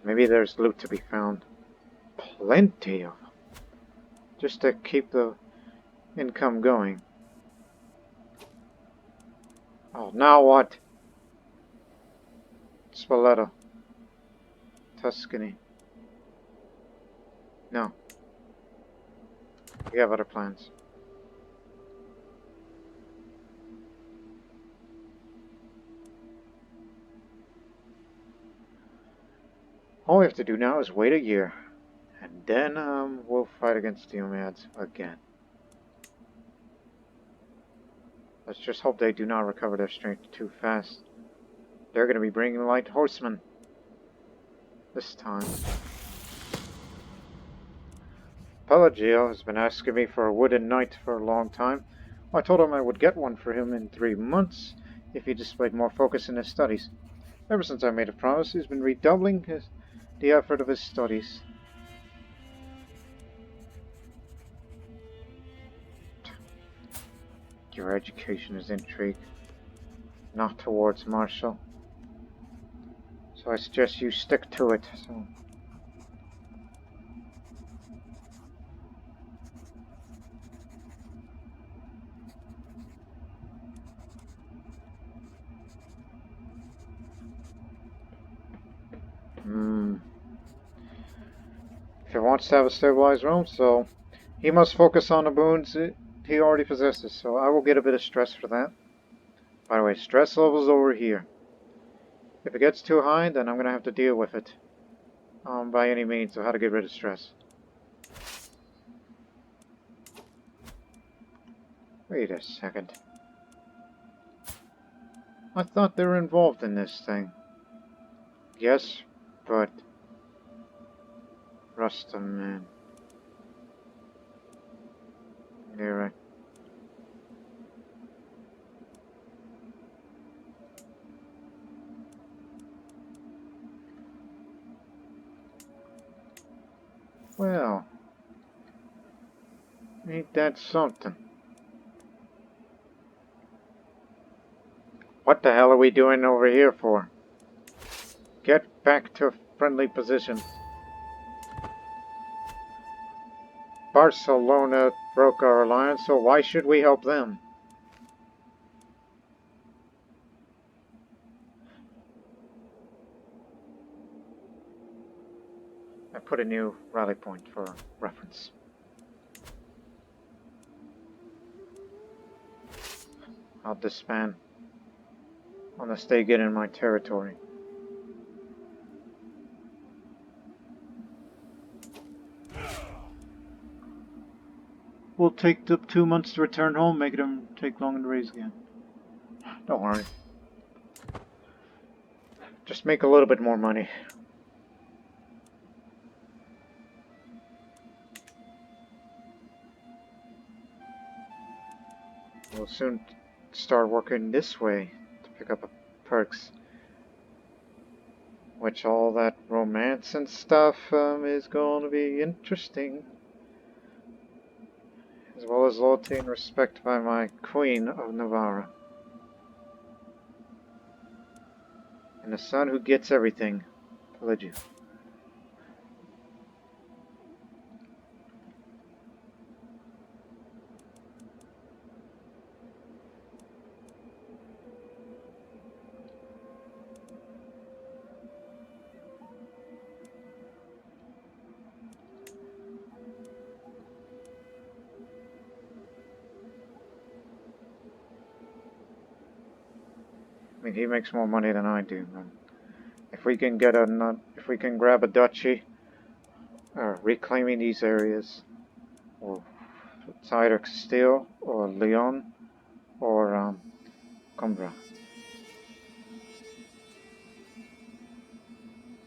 S1: Maybe there's loot to be found. Plenty of. Just to keep the income going. Oh, now what? Spoleto. Tuscany. No. We have other plans. All we have to do now is wait a year. And then we'll fight against the Umayyads again. Let's just hope they do not recover their strength too fast. They're going to be bringing light horsemen. This time. Pelagio has been asking me for a wooden knight for a long time. I told him I would get one for him in 3 months if he displayed more focus in his studies. Ever since I made a promise, he's been redoubling the effort of his studies. Your education is intrigue, not towards martial. So I suggest you stick to it. If he wants to have a stabilized Rome, so he must focus on the boons he already possesses. So I will get a bit of stress for that. By the way, stress level's over here. If it gets too high, then I'm going to have to deal with it. By any means of how to get rid of stress. Wait a second. I thought they were involved in this thing. Yes, but... Rustum, man. You're right. Well, ain't that something? What the hell are we doing over here for? Get back to friendly position. Barcelona broke our alliance, so why should we help them? I put a new rally point for reference. I'll disband unless they get in my territory. We'll take the 2 months to return home, make them take long to raise again. Don't worry. Just make a little bit more money. We'll soon start working this way to pick up perks. Which all that romance and stuff is going to be interesting. As well as loyalty and respect by my Queen of Navarra. And the son who gets everything, Pelagio. I mean, he makes more money than I do. But if we can get if we can grab a duchy, reclaiming these areas, or it's either Castile or Leon or Cumbra.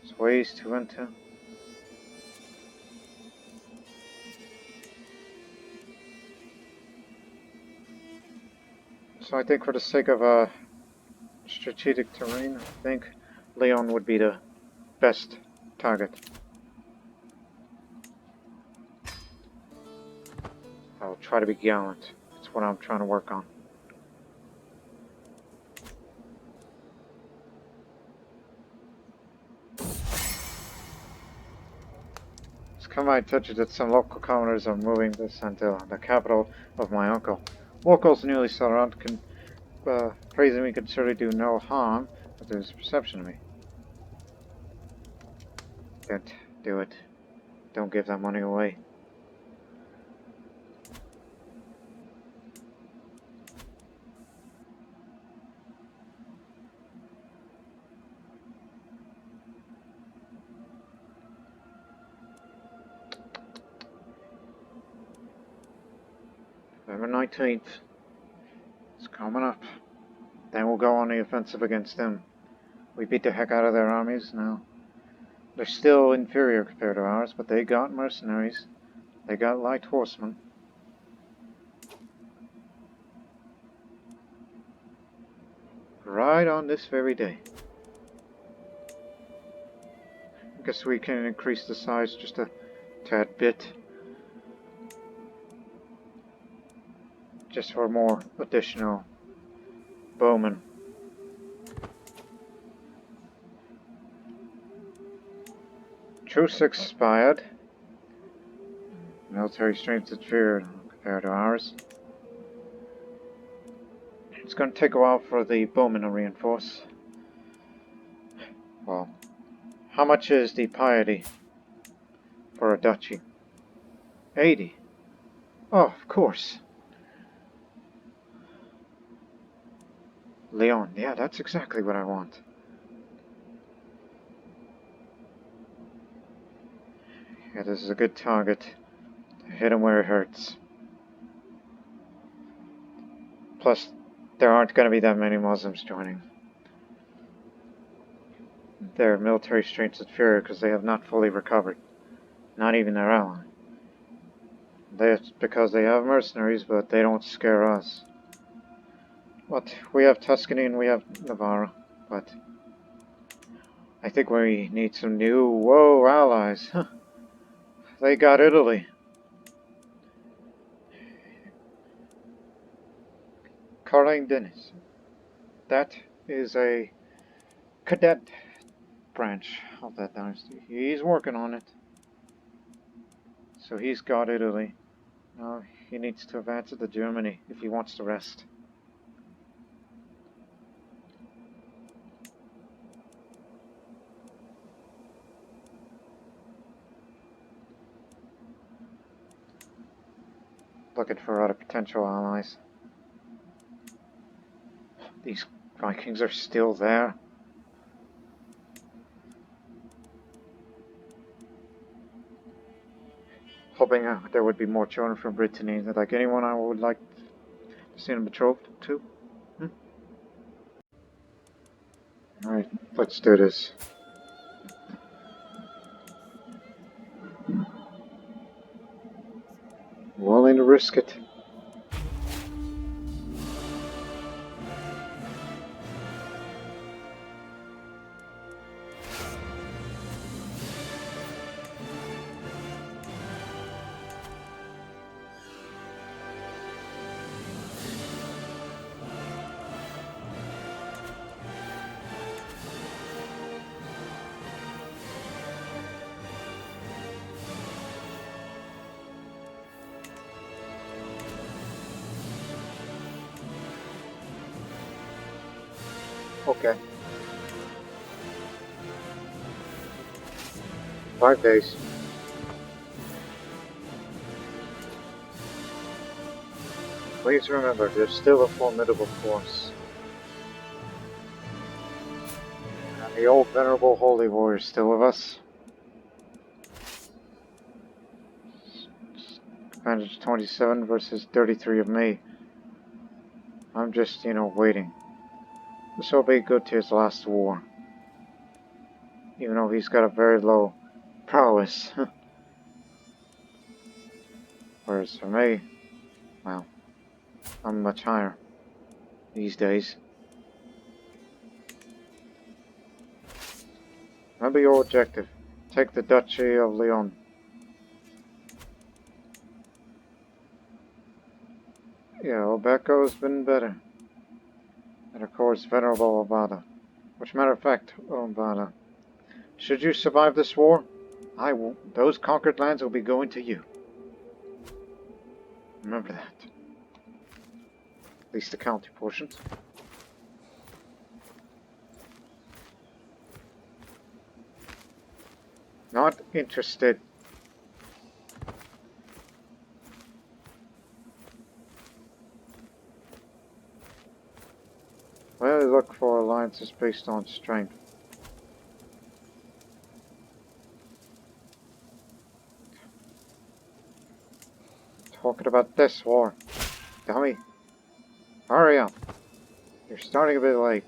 S1: There's ways to enter. So I think for the sake of strategic terrain, I think Leon would be the best target. I'll try to be gallant. That's what I'm trying to work on. It's come my attention that some local commoners are moving to Santilla, the capital of my uncle. Locals newly settled praising me could certainly do no harm, but there's a perception of me. Don't do it. Don't give that money away. November 19th. It's coming up. Then we'll go on the offensive against them. We beat the heck out of their armies now. They're still inferior compared to ours, but they got mercenaries. They got light horsemen. Right on this very day. I guess we can increase the size just a tad bit. Just for more additional bowmen. Truce expired. Military strength inferior compared to ours. It's going to take a while for the bowmen to reinforce. Well, how much is the piety for a duchy? 80. Oh, of course. Leon, yeah, that's exactly what I want. Yeah, this is a good target. Hit him where it hurts. Plus, there aren't going to be that many Muslims joining. Their military strength is inferior because they have not fully recovered. Not even their ally. That's because they have mercenaries, but they don't scare us. But we have Tuscany and we have Navarra, but I think we need some new, allies. Huh. They got Italy. Carling Dennis. That is a cadet branch of that dynasty. He's working on it. So he's got Italy. Now he needs to advance it to Germany if he wants to rest. Looking for other potential allies. These Vikings are still there. Hoping there would be more children from Brittany. Like anyone I would like to see them betrothed to. Alright, let's do this. Willing to risk it. Okay. 5 days. Please remember, they're still a formidable force. The old venerable holy warrior still with us. Advantage 27 versus 33 of me. I'm just, waiting. This will be good to his last war. Even though he's got a very low prowess. Whereas for me, well, I'm much higher these days. That'll be your objective. Take the Duchy of Leon. Yeah, Obeco's been better. And of course, Venerable Ovada. Which, matter of fact, Ovada, should you survive this war, those conquered lands will be going to you. Remember that. At least the county portions. Not interested. Well, look for alliances based on strength. Talking about this war. Dummy. Hurry up. You're starting a bit late.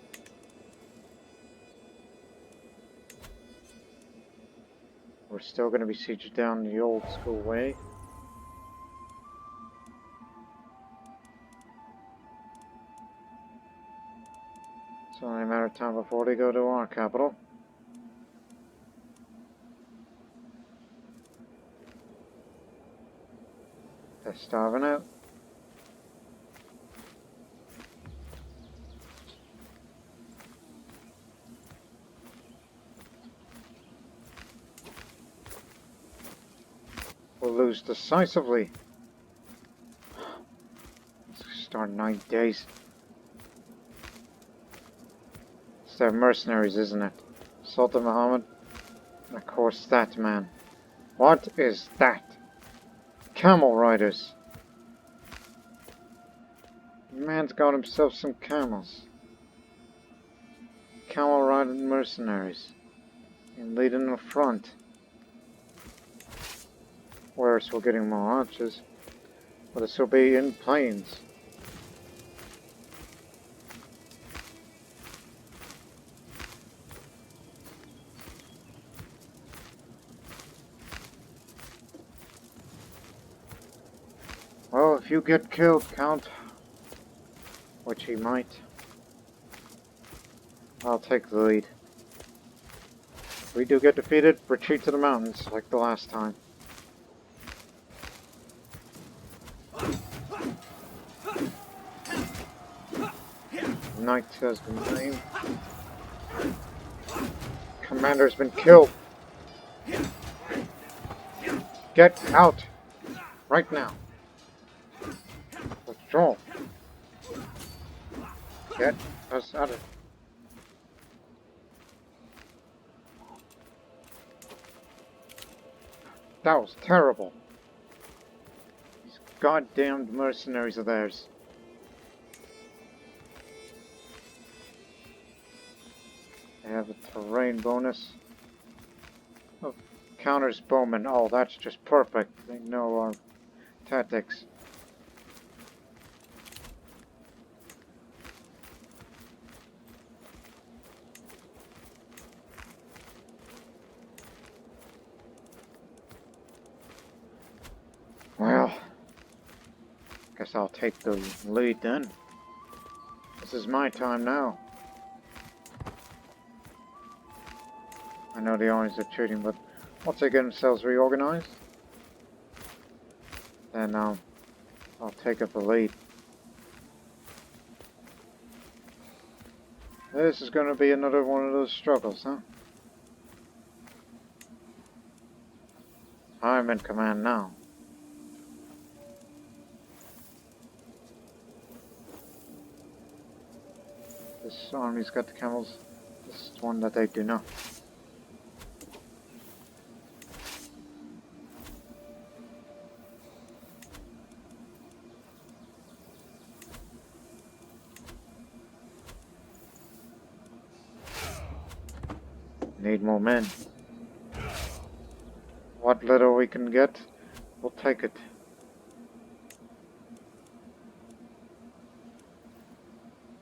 S1: We're still going to be sieged down the old school way. It's only a matter of time before they go to our capital. They're starving out. We'll lose decisively. Let's start 9 days. It's their mercenaries, isn't it? Sultan Muhammad. And of course that man. What is that? Camel riders. The man's got himself some camels. Camel riding mercenaries. And leading the front. Whereas we're getting more archers. But this will be in plains. Well, if you get killed, Count, which he might, I'll take the lead. If we do get defeated, retreat to the mountains, like the last time. Knight has been named. Commander's been killed. Get out! Right now. Withdraw. Get us out of. That was terrible. These goddamned mercenaries of theirs. They have a terrain bonus. Oh, counters bowmen. Oh, that's just perfect. They know our tactics. Well, guess I'll take the lead then. This is my time now. I know the armies are cheating, but once they get themselves reorganized, then I'll take up the lead. This is going to be another one of those struggles, huh? I'm in command now. This army's got the camels. This is one that they do not. Need more men. What little we can get, we'll take it.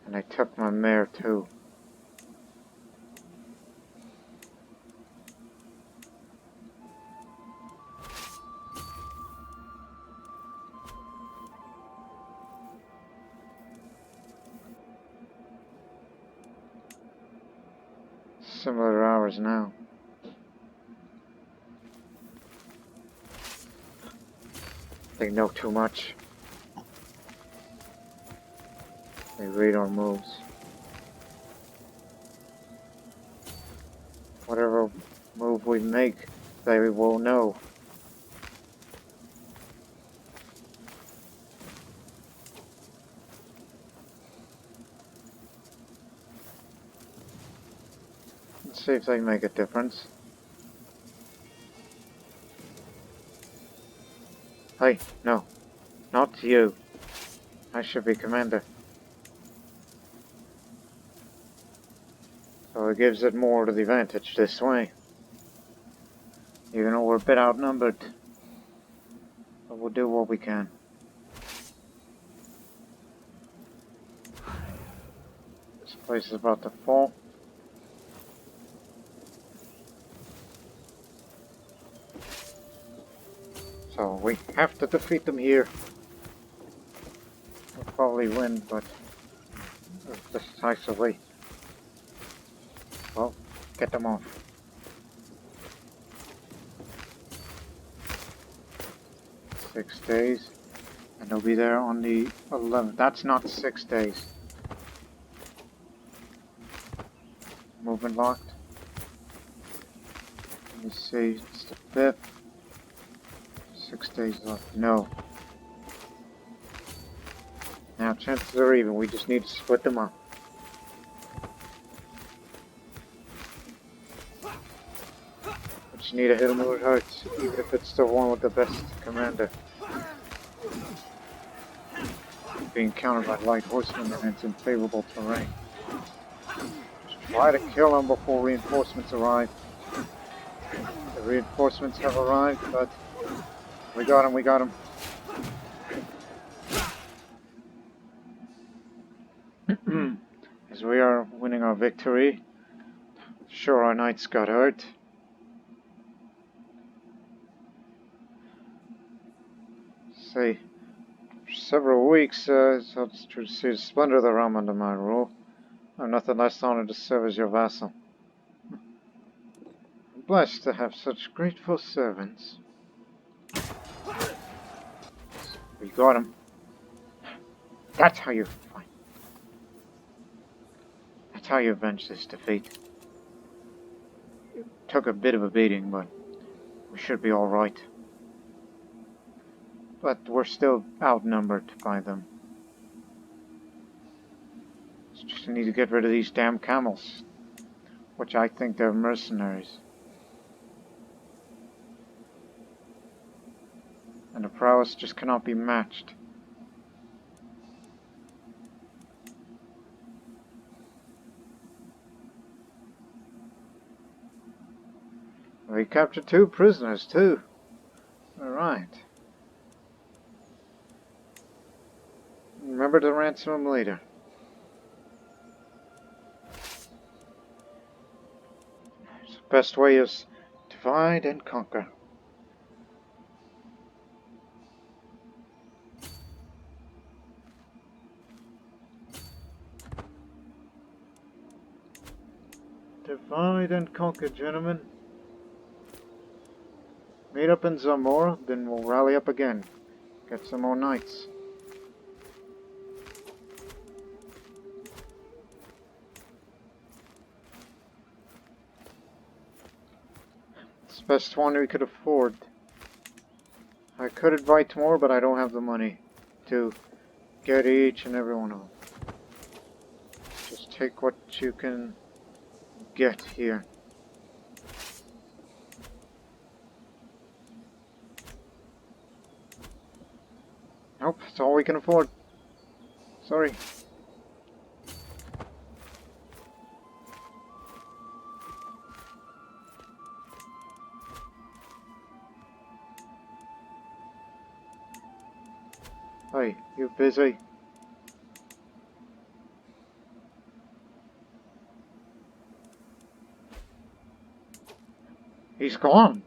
S1: And I took my mare too. Similar hours now. They know too much. They read our moves. Whatever move we make, they will know. Let's see if they make a difference. Hey, no. Not you. I should be commander. So it gives it more to the advantage this way. Even though we're a bit outnumbered. But we'll do what we can. This place is about to fall. So we have to defeat them here. We'll probably win, but decisively. Well, get them off. Six days. And they'll be there on the 11th. That's not 6 days. Movement locked. Let me see. It's the 5th. 6 days left. No. Now chances are even. We just need to split them up. We just need to hit them where it hurts, even if it's the one with the best commander. Being countered by light horsemen and its unfavorable terrain. Just try to kill them before reinforcements arrive. The reinforcements have arrived, but we got him, we got him. As we are winning our victory, sure our knights got hurt. Say, for several weeks, so to see the splendor of the realm under my rule. I'm nothing less honored to serve as your vassal. I'm blessed to have such grateful servants. We got him. That's how you fight. That's how you avenge this defeat. It took a bit of a beating, but we should be alright. But we're still outnumbered by them. Just need to get rid of these damn camels, which I think they're mercenaries. And the prowess just cannot be matched. We captured 2 prisoners too. Alright. Remember to ransom them later. The best way is divide and conquer. Divide and conquer, gentlemen. Meet up in Zamora, then we'll rally up again. Get some more knights. It's the best one we could afford. I could invite more, but I don't have the money to get each and every one of them. Just take what you can get here. Nope, that's all we can afford. Sorry. Hey, you busy? He's gone.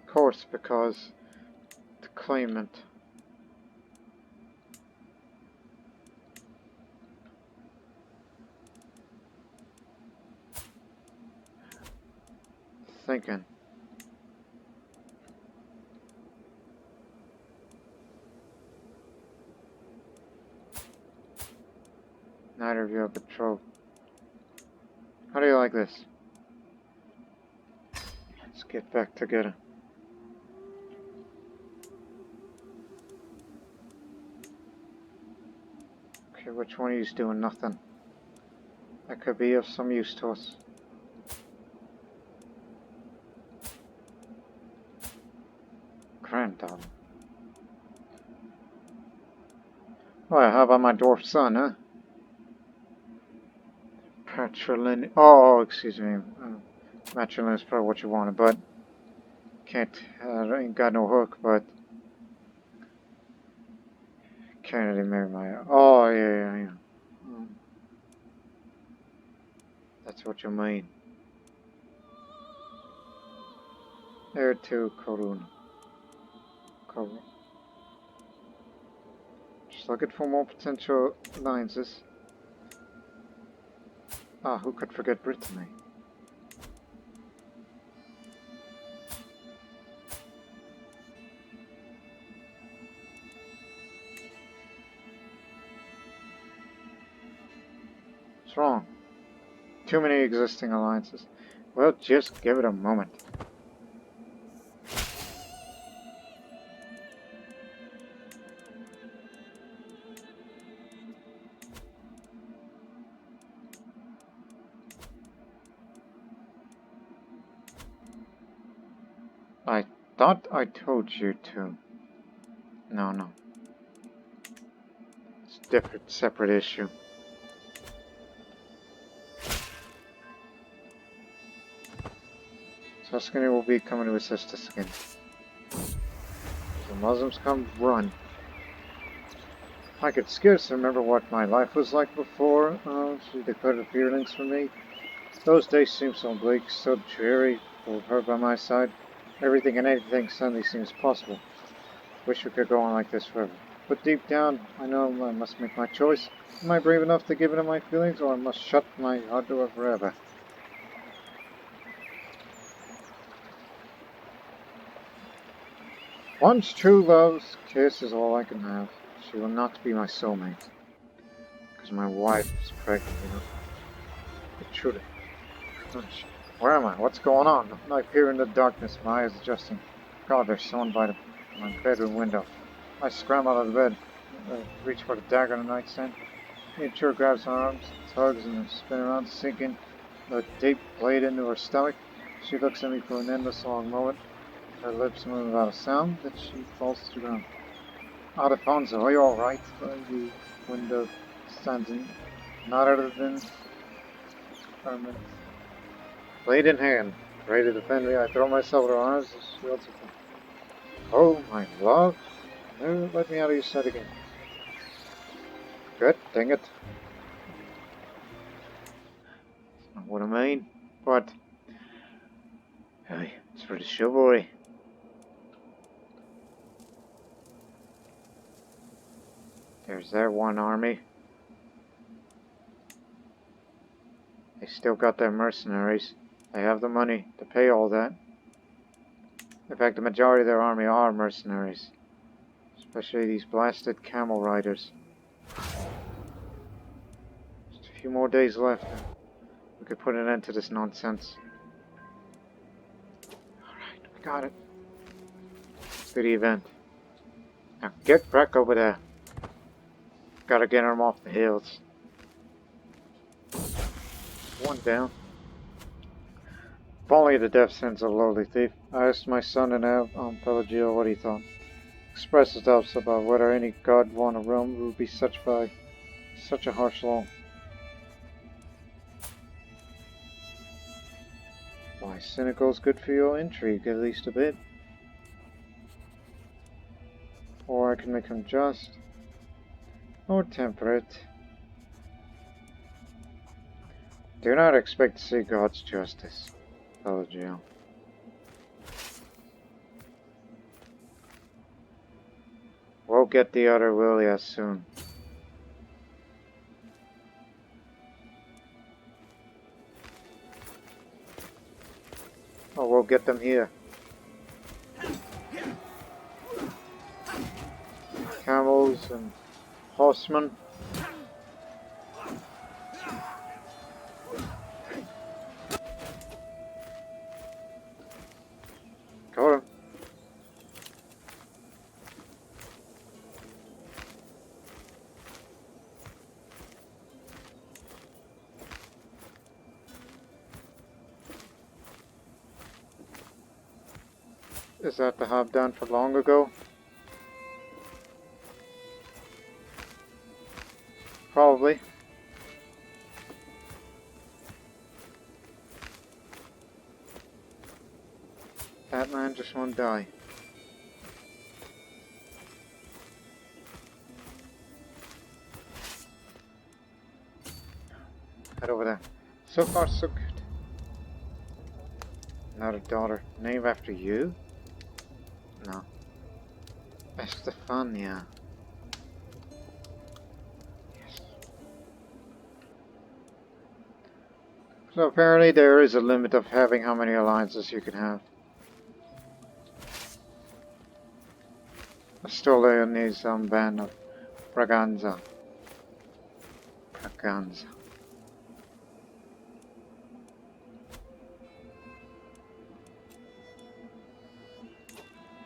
S1: Of course, because the claimant. Thinking. Neither of you have patrol. How do you like this? Let's get back together. Okay, which one of you's doing nothing? That could be of some use to us. Granddaughter. Well, how about my dwarf son, huh? Patrilineage. Oh, excuse me. Matrilineage is probably what you wanted, but can't. I ain't got no hook, but can't really marry my. Oh, yeah. That's what you mean. Heir to Corona. Just looking for more potential alliances. Ah, who could forget Brittany? What's wrong? Too many existing alliances. Well, just give it a moment. I thought I told you to. No. It's a different, separate issue. Tuscany will be coming to assist us again. If the Muslims come, run. I could scarcely remember what my life was like before she declared her feelings for me. Those days seemed so bleak, so dreary, with her by my side. Everything and anything suddenly seems possible. Wish we could go on like this forever. But deep down, I know I must make my choice. Am I brave enough to give in to my feelings, or I must shut my heart to her forever? Once true love's kiss is all I can have. She will not be my soulmate. Because my wife is pregnant, you know. But truly. Where am I? What's going on? I peer in the darkness, my eyes adjusting. God, there's someone by my bedroom window. I scramble out of bed, reach for the dagger on the nightstand. The intruder grabs my arms, tugs, and spin around, sinking the deep blade into her stomach. She looks at me for an endless long moment. Her lips move without a sound, then she falls to the ground. Alfonso, are you alright? The window stands in, not other than permanent. Blade in hand, ready to defend me, I throw myself in her arms as she holds it. Oh, my love. No, let me out of your sight again. Good, dang it. That's not what I mean, but hey, it's for the chivalry. There's their one army. They still got their mercenaries. They have the money to pay all that. In fact, the majority of their army are mercenaries. Especially these blasted camel riders. Just a few more days left. We could put an end to this nonsense. Alright, we got it. To the event. Now get back over there. Gotta get them off the hills. One down. If only the death sentence of a lowly thief. I asked my son and Pelagio what he thought. Expressed his doubts about whether any god born of Rome would be such a harsh law. Why, cynical's good for your intrigue, at least a bit. Or I can make him just. Or temperate. Do not expect to see God's justice, Belgium. We'll get the other Willia soon. Oh, we'll get them here. Camels and horsemen. Got him. Is that the hub done for long ago? Probably. That man just won't die. Head over there. So far, so good. Not a daughter. Named after you? No. Estefania. Yes. So apparently there is a limit of having how many alliances you can have. Asturleonese band of Braganza.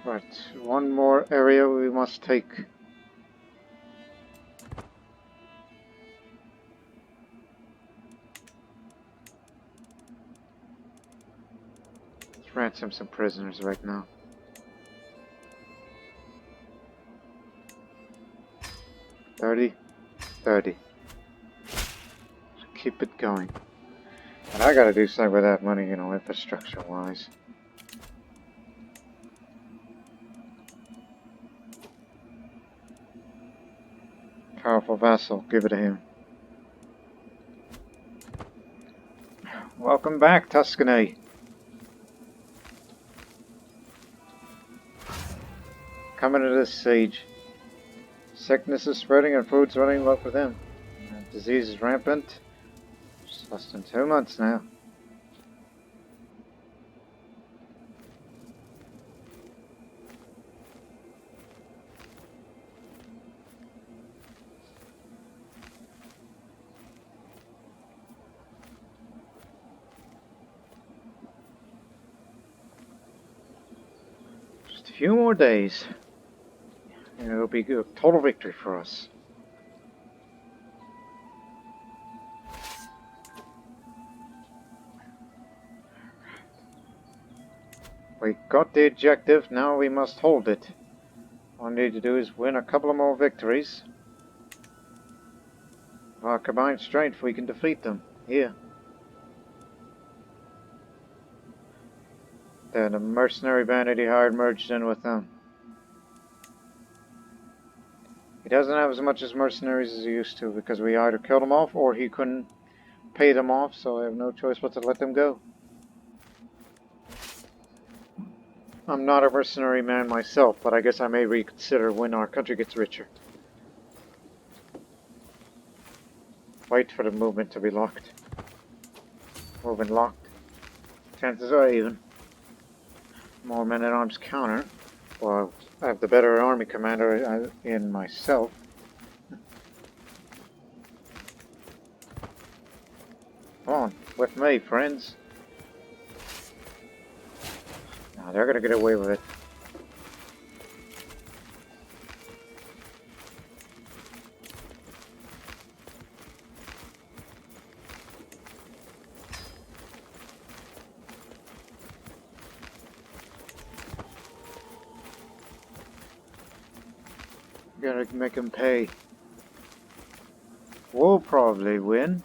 S1: Right, one more area we must take. Let's ransom some prisoners right now. $30. Keep it going. And I gotta do something with that money, you know, infrastructure wise. Powerful vassal, give it to him. Welcome back, Tuscany. Coming to this siege. Sickness is spreading and food's running low for them. Disease is rampant. It's less than 2 months now. Just a few more days. And it'll be a total victory for us. We got the objective, now we must hold it. All we need to do is win a couple of more victories. With our combined strength, we can defeat them. Here. Then the mercenary bandit he hired merged in with them. He doesn't have as much as mercenaries as he used to because we either killed them off or he couldn't pay them off, so I have no choice but to let them go. I'm not a mercenary man myself, but I guess I may reconsider when our country gets richer. Wait for the movement to be locked. Movement locked. Chances are even. More men-at-arms counter. Well, I have the better army commander in myself. Come on, with me, friends. Now they're gonna get away with it. Gotta make him pay. We'll probably win.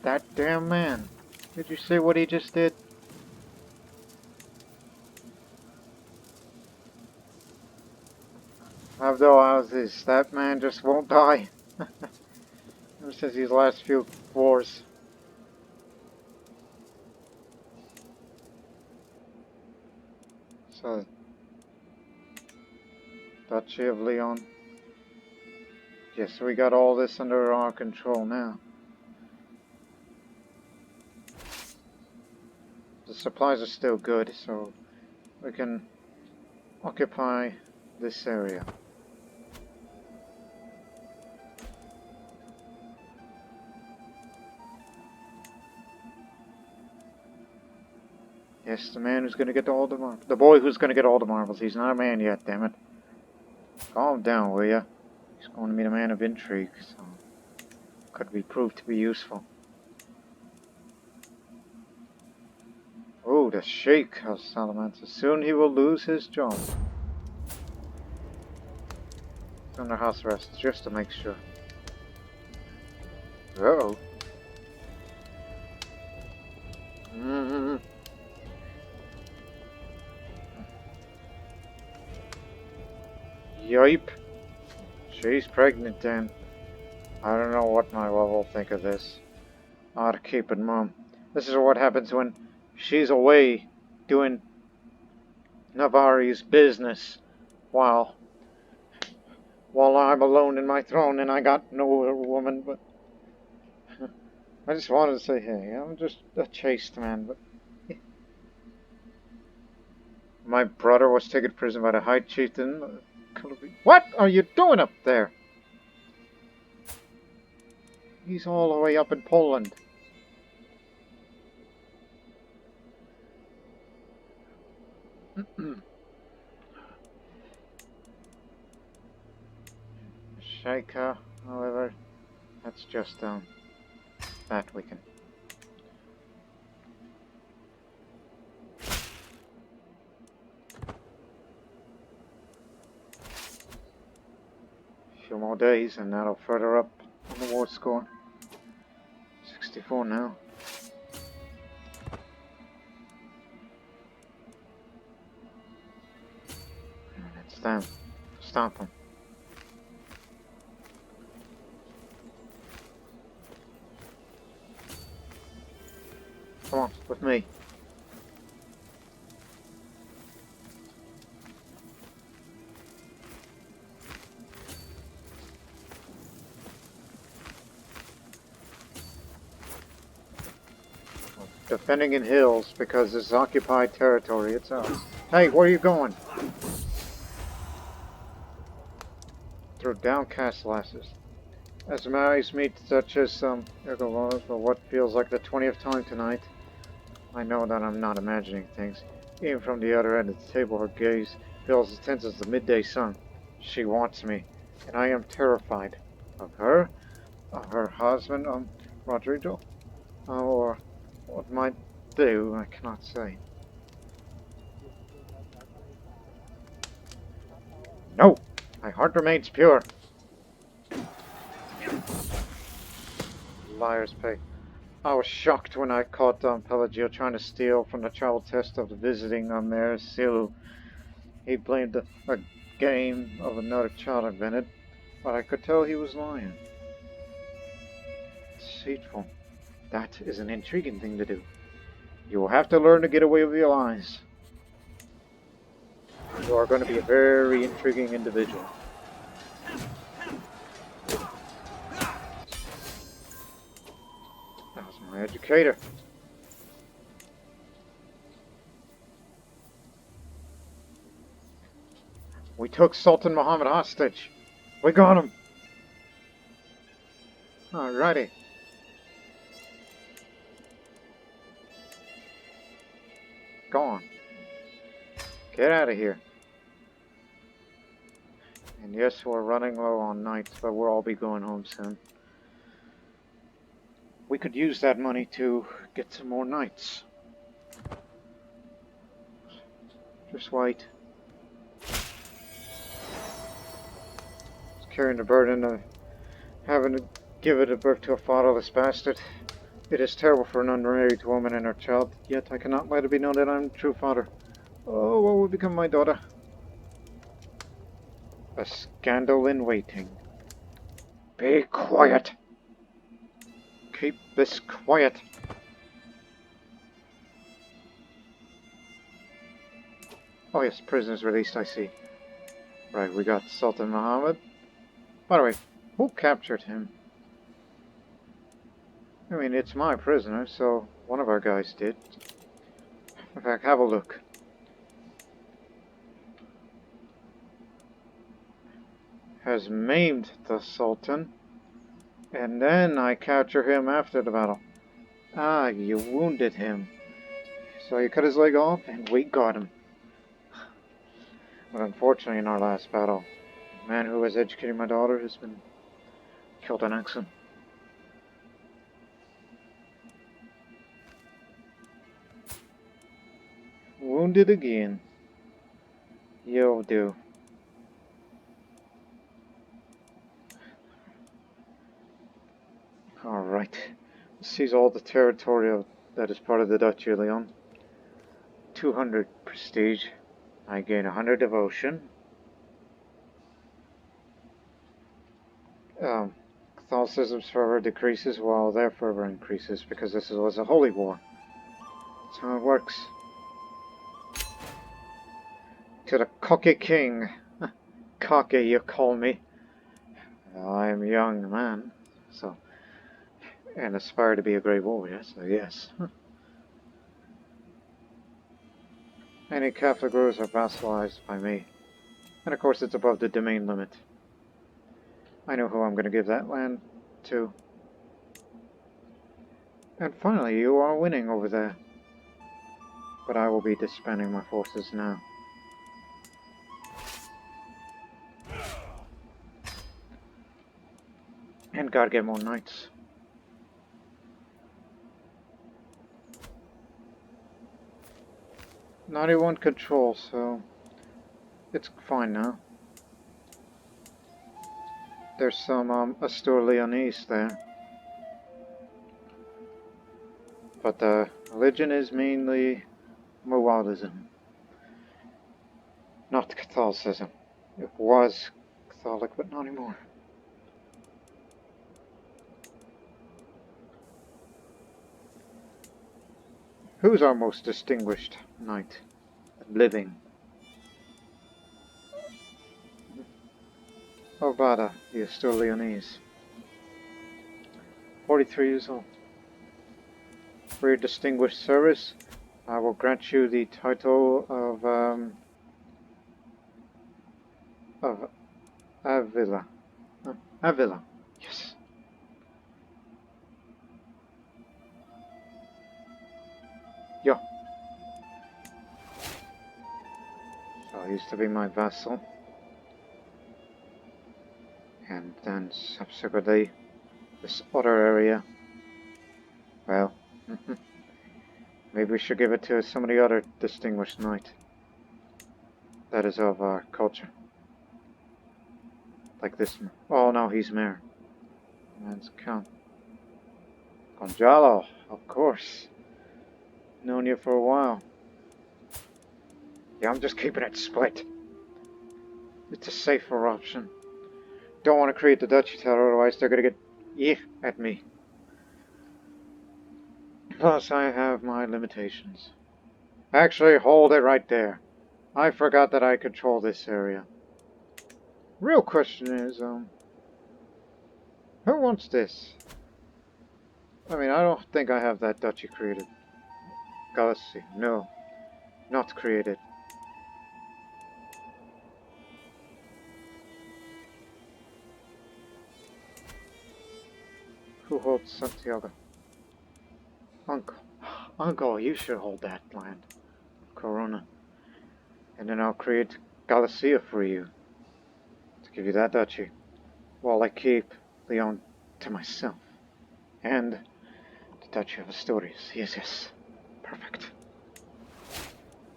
S1: That damn man. Did you see what he just did? Although houses, that man just won't die. Ever since these last few wars. So, Duchy of Leon. Yes, we got all this under our control now. The supplies are still good, so we can occupy this area. Yes, the man who's gonna get all the marbles. The boy who's gonna get all the marbles. He's not a man yet, damn it. Calm down, will ya? He's going to be a man of intrigue, so could be proved to be useful. Oh, the Sheikh of Salamanca. Soon he will lose his job. He's under house arrest, just to make sure. Uh-oh. Yipe. She's pregnant then. I don't know what my wife will think of this. I ought to keep it mum. This is what happens when she's away doing Navarrese's business while I'm alone in my throne and I got no woman, but I just wanted to say, hey, I'm just a chaste man, but my brother was taken to prison by the High Chieftain. What are you doing up there? He's all the way up in Poland. Shaker, however, that's just that we can. Few more days and that'll further up on the war score. 64 now. That's them. Stop them. Come on, with me. Defending in hills because it's occupied territory. It's ours. Hey, where are you going? Through downcast lasses. As marries meet such as some for what feels like the 20th time tonight. I know that I'm not imagining things. Even from the other end of the table, her gaze feels as tense as the midday sun. She wants me, and I am terrified. Of her? Of her husband, Rodrigo? Or what might do, I cannot say. No! My heart remains pure. Liar's pay. I was shocked when I caught Pelagio trying to steal from the child test of the visiting Mayor Silu. He blamed a game of another child invented, but I could tell he was lying. Deceitful. That is an intriguing thing to do. You will have to learn to get away with your lies. You are going to be a very intriguing individual. That was my educator. We took Sultan Muhammad hostage. We got him. Alrighty. Go on. Get out of here. And yes, we're running low on knights, but we'll all be going home soon. We could use that money to get some more knights. Just wait. Carrying the burden of having to give it a birth to a fatherless bastard. It is terrible for an unmarried woman and her child, yet I cannot let it be known that I am the true father. Oh, what will become of my daughter? A scandal in waiting. Be quiet! Keep this quiet! Oh yes, prisoners released, I see. Right, we got Sultan Muhammad. By the way, who captured him? I mean, it's my prisoner, so one of our guys did. In fact, have a look. Has maimed the Sultan, and then I capture him after the battle. Ah, you wounded him. So you cut his leg off, and we got him. But unfortunately, in our last battle, the man who was educating my daughter has been killed in action. Wounded again. You'll do. Alright. Seize all the territory that is part of the Duchy of Leon. 200 prestige. I gain 100 devotion. Catholicism's fervor decreases while their fervor increases because this was a holy war. That's how it works. To the cocky king. Cocky, you call me. Well, I am a young man, so, and aspire to be a great warrior, so yes. Any Catholic rulers are vassalized by me, and of course it's above the domain limit. I know who I'm going to give that land to. And finally, you are winning over there. But I will be disbanding my forces now. And gotta get more knights. '91 control, so it's fine now. There's some Asturleonese there. But the religion is mainly Umayyadism, not Catholicism. It was Catholic, but not anymore. Who's our most distinguished knight living? Ovada, the Asturleonese. 43 years old. For your distinguished service, I will grant you the title of Avila. Avila, yes. Yeah. So he used to be my vassal. And then subsequently, this other area. Well, maybe we should give it to some of the other distinguished knight. That is of our culture. Like this one. Oh no, he's mayor. That's Count Gonzalo, of course. Known you for a while. Yeah, I'm just keeping it split. It's a safer option. Don't want to create the Dutchy Tower, otherwise they're gonna get at me. Plus, I have my limitations. Actually, hold it right there. I forgot that I control this area. Real question is, who wants this? I mean, I don't think I have that duchy created. Galaxy, no. Not created. Who holds Santiago? Uncle. Uncle, you should hold that land. Corona. And then I'll create Galicia for you. To give you that duchy. While I keep Leon to myself. And the Duchy of Asturias. Yes, yes. Perfect.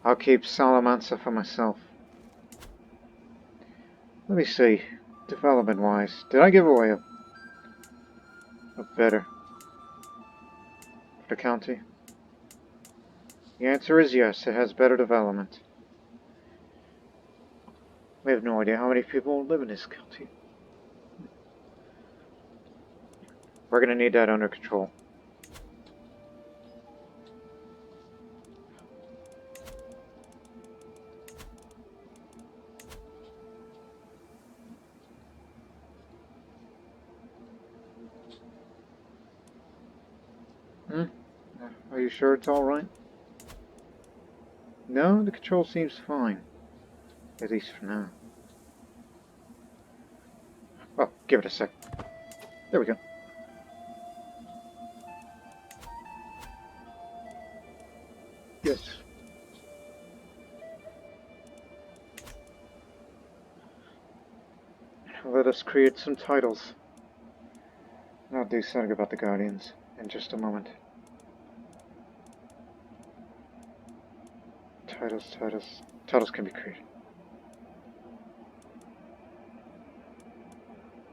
S1: I'll keep Salamanca for myself. Let me see. Development-wise. Did I give away a better? The county? The answer is yes, it has better development. We have no idea how many people live in this county. We're gonna need that under control. Are you sure it's alright? No, the control seems fine. At least for now. Oh, give it a sec. There we go. Yes. Let us create some titles. I'll do something about the Guardians in just a moment. Titles can be created.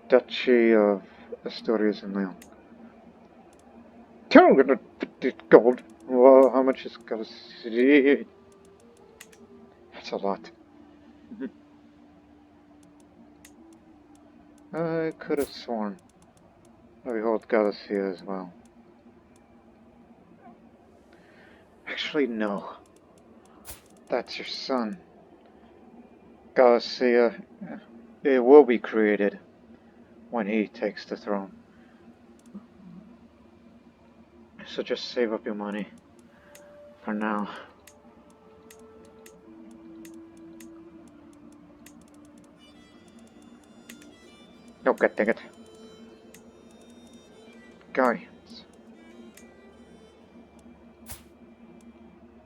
S1: Duchy of Asturias and Leon. Gold. Well, how much is Galicia? That's a lot. I could have sworn that we hold Galicia as well. Actually, no. That's your son. Galicia, it will be created when he takes the throne. So just save up your money for now. Oh, god dang it. Guardians.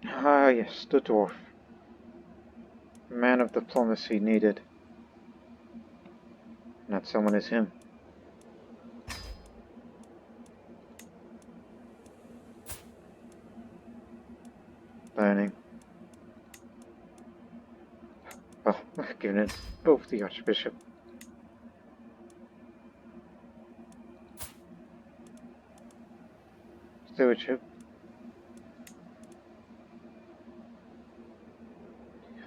S1: Ah, yes, the dwarf. Man of diplomacy needed. Not someone as him. Planning. Oh, I've given it both the Archbishop. Stewardship.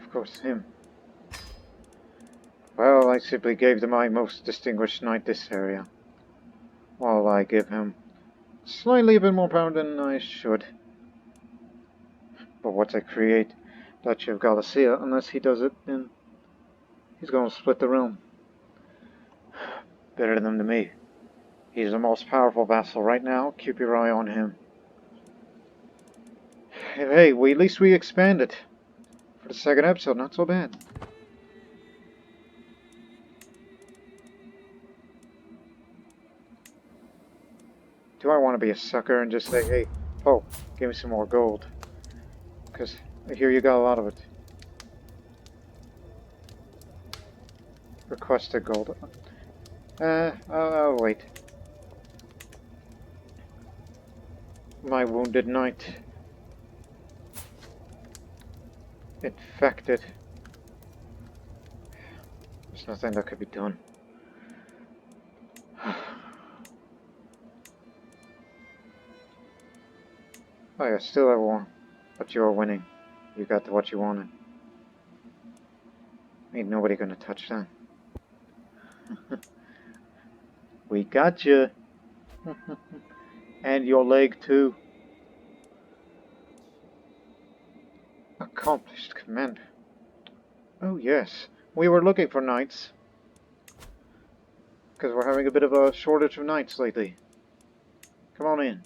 S1: Of course, him. Well, I simply gave them my most distinguished knight this area. While I give him slightly a bit more power than I should. But once I create Duchy of Galicia, unless he does it, then he's going to split the realm. Better than me. He's the most powerful vassal right now. Keep your eye on him. Hey, at least we expanded. For the second episode, not so bad. Do I want to be a sucker and just say, hey, Pope, give me some more gold? Because I hear you got a lot of it. Requested gold. I'll wait. My wounded knight. Infected. There's nothing that could be done. Oh yeah, still at war. But you're winning. You got what you wanted. Ain't nobody gonna touch that. We got you. And your leg too. Accomplished commander. Oh yes, we were looking for knights. Because we're having a bit of a shortage of knights lately. Come on in.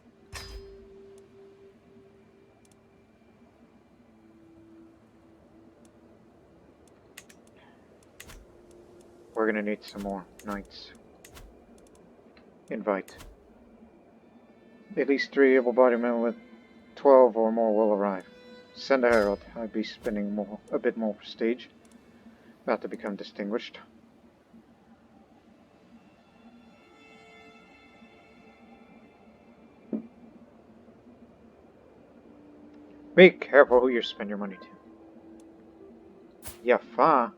S1: We're gonna need some more knights. Invite. At least 3 able-bodied men with 12 or more will arrive. Send a herald. I'd be spending a bit more prestige. About to become distinguished. Be careful who you spend your money to. Yafa.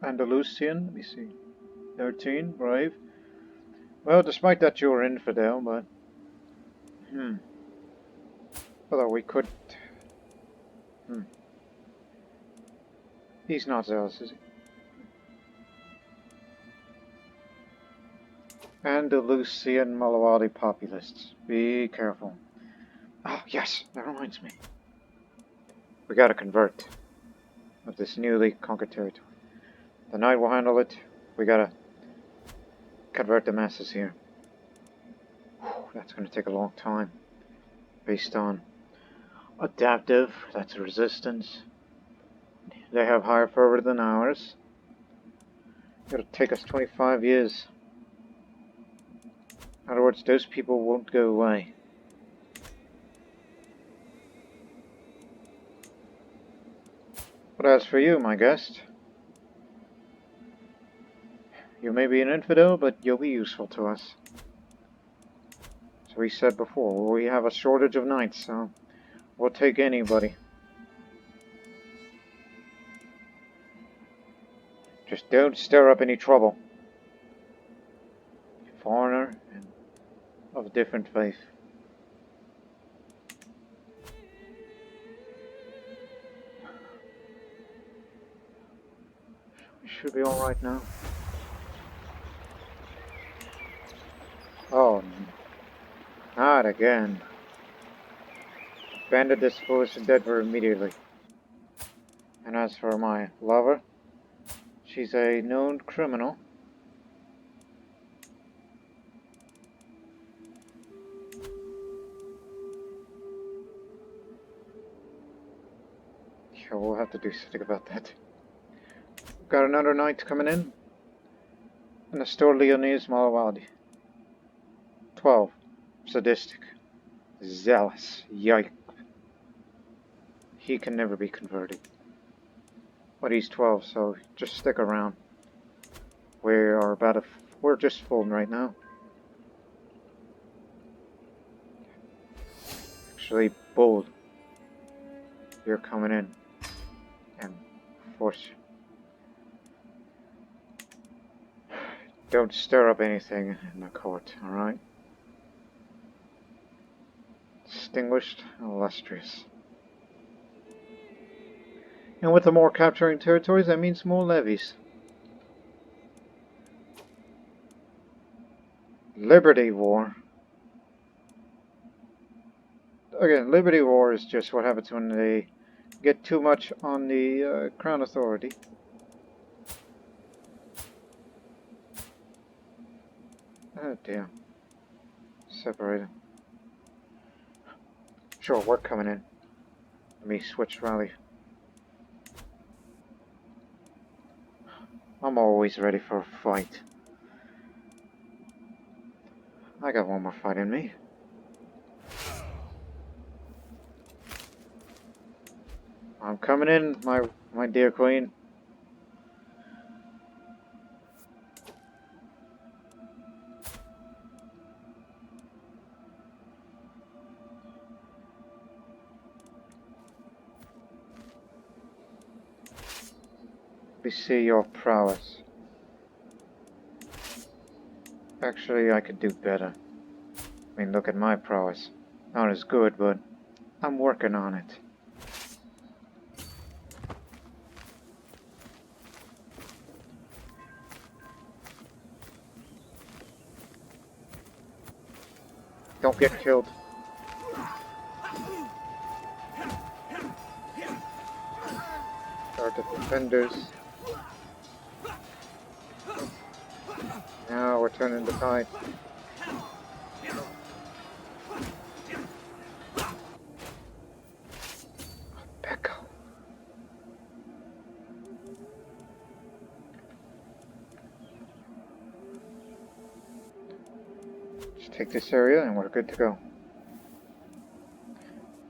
S1: Andalusian, let me see. 13, brave. Well, despite that you're infidel, but Although we could... He's not zealous, is he? Andalusian Malawali populists. Be careful. Oh, yes, that reminds me. We gotta convert of this newly conquered territory. The knight will handle it. We gotta convert the masses here. Whew, that's gonna take a long time. Based on adaptive, that's resistance. They have higher fervor than ours. It'll take us 25 years. In other words, those people won't go away. But as for you, my guest, you may be an infidel, but you'll be useful to us. As we said before, we have a shortage of knights, so we'll take anybody. Just don't stir up any trouble. Foreigner and of a different faith. We should be alright now. Oh, not again. Bandit this foolish endeavor immediately. And as for my lover, she's a known criminal. Yeah, we'll have to do something about that. Got another knight coming in. An Asturleonese Malawadi. 12. Sadistic. Zealous. Yike. He can never be converted. But he's 12, so just stick around. We're just full right now. Actually, bold. You're coming in. And force you. Don't stir up anything in the court, alright? Distinguished and illustrious. And with the more capturing territories, that means more levies. Liberty War. Again, Liberty War is just what happens when they get too much on the Crown Authority. Oh damn. Separated. Sure, we're coming in. Let me switch rally. I'm always ready for a fight. I got one more fight in me. I'm coming in, my dear queen. We see your prowess. Actually, I could do better. I mean, look at my prowess. Not as good, but I'm working on it. Don't get killed. Are the defenders. Now we're turning the tide. Becco. Just take this area and we're good to go.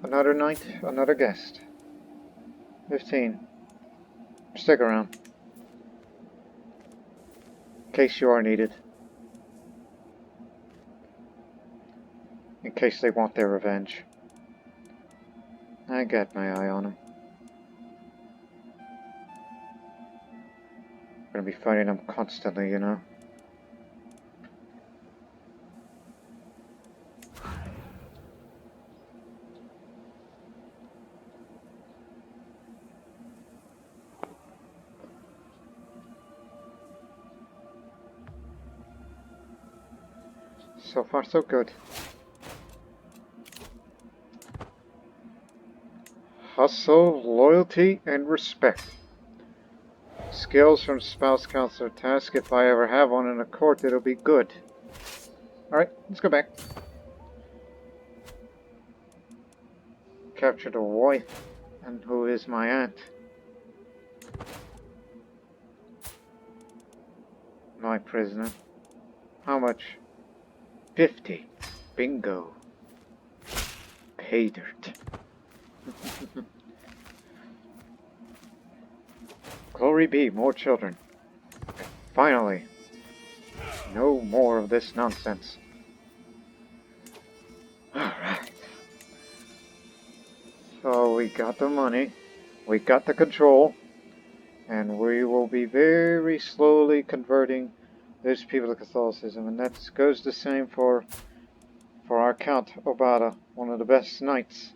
S1: Another knight, another guest. 15. Stick around. In case you are needed. In case they want their revenge. I got my eye on them. I'm gonna be fighting them constantly, you know. So far, so good. Hustle, loyalty, and respect. Skills from spouse counselor task. If I ever have one in a court, it'll be good. Alright, let's go back. Captured a wife. And who is my aunt? My prisoner. How much? 50. Bingo. Pay dirt. Glory be, more children. Finally. No more of this nonsense. Alright. So we got the money. We got the control. And we will be very slowly converting those people to Catholicism. And that goes the same for our Count Obata, one of the best knights.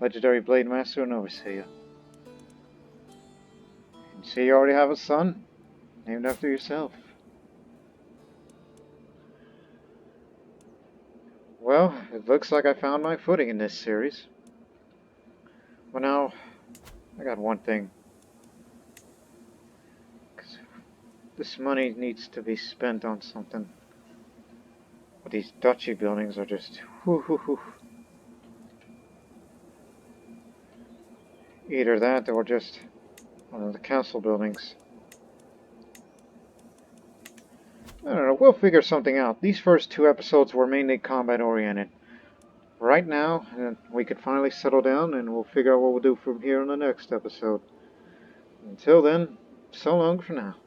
S1: Legendary Blade Master and Overseer. And see, you already have a son, named after yourself. Well, it looks like I found my footing in this series. Well, now, I got one thing. This money needs to be spent on something. But these duchy buildings are just... Either that or just one of the castle buildings. I don't know, we'll figure something out. These first 2 episodes were mainly combat oriented. Right now, we could finally settle down and we'll figure out what we'll do from here in the next episode. Until then, so long for now.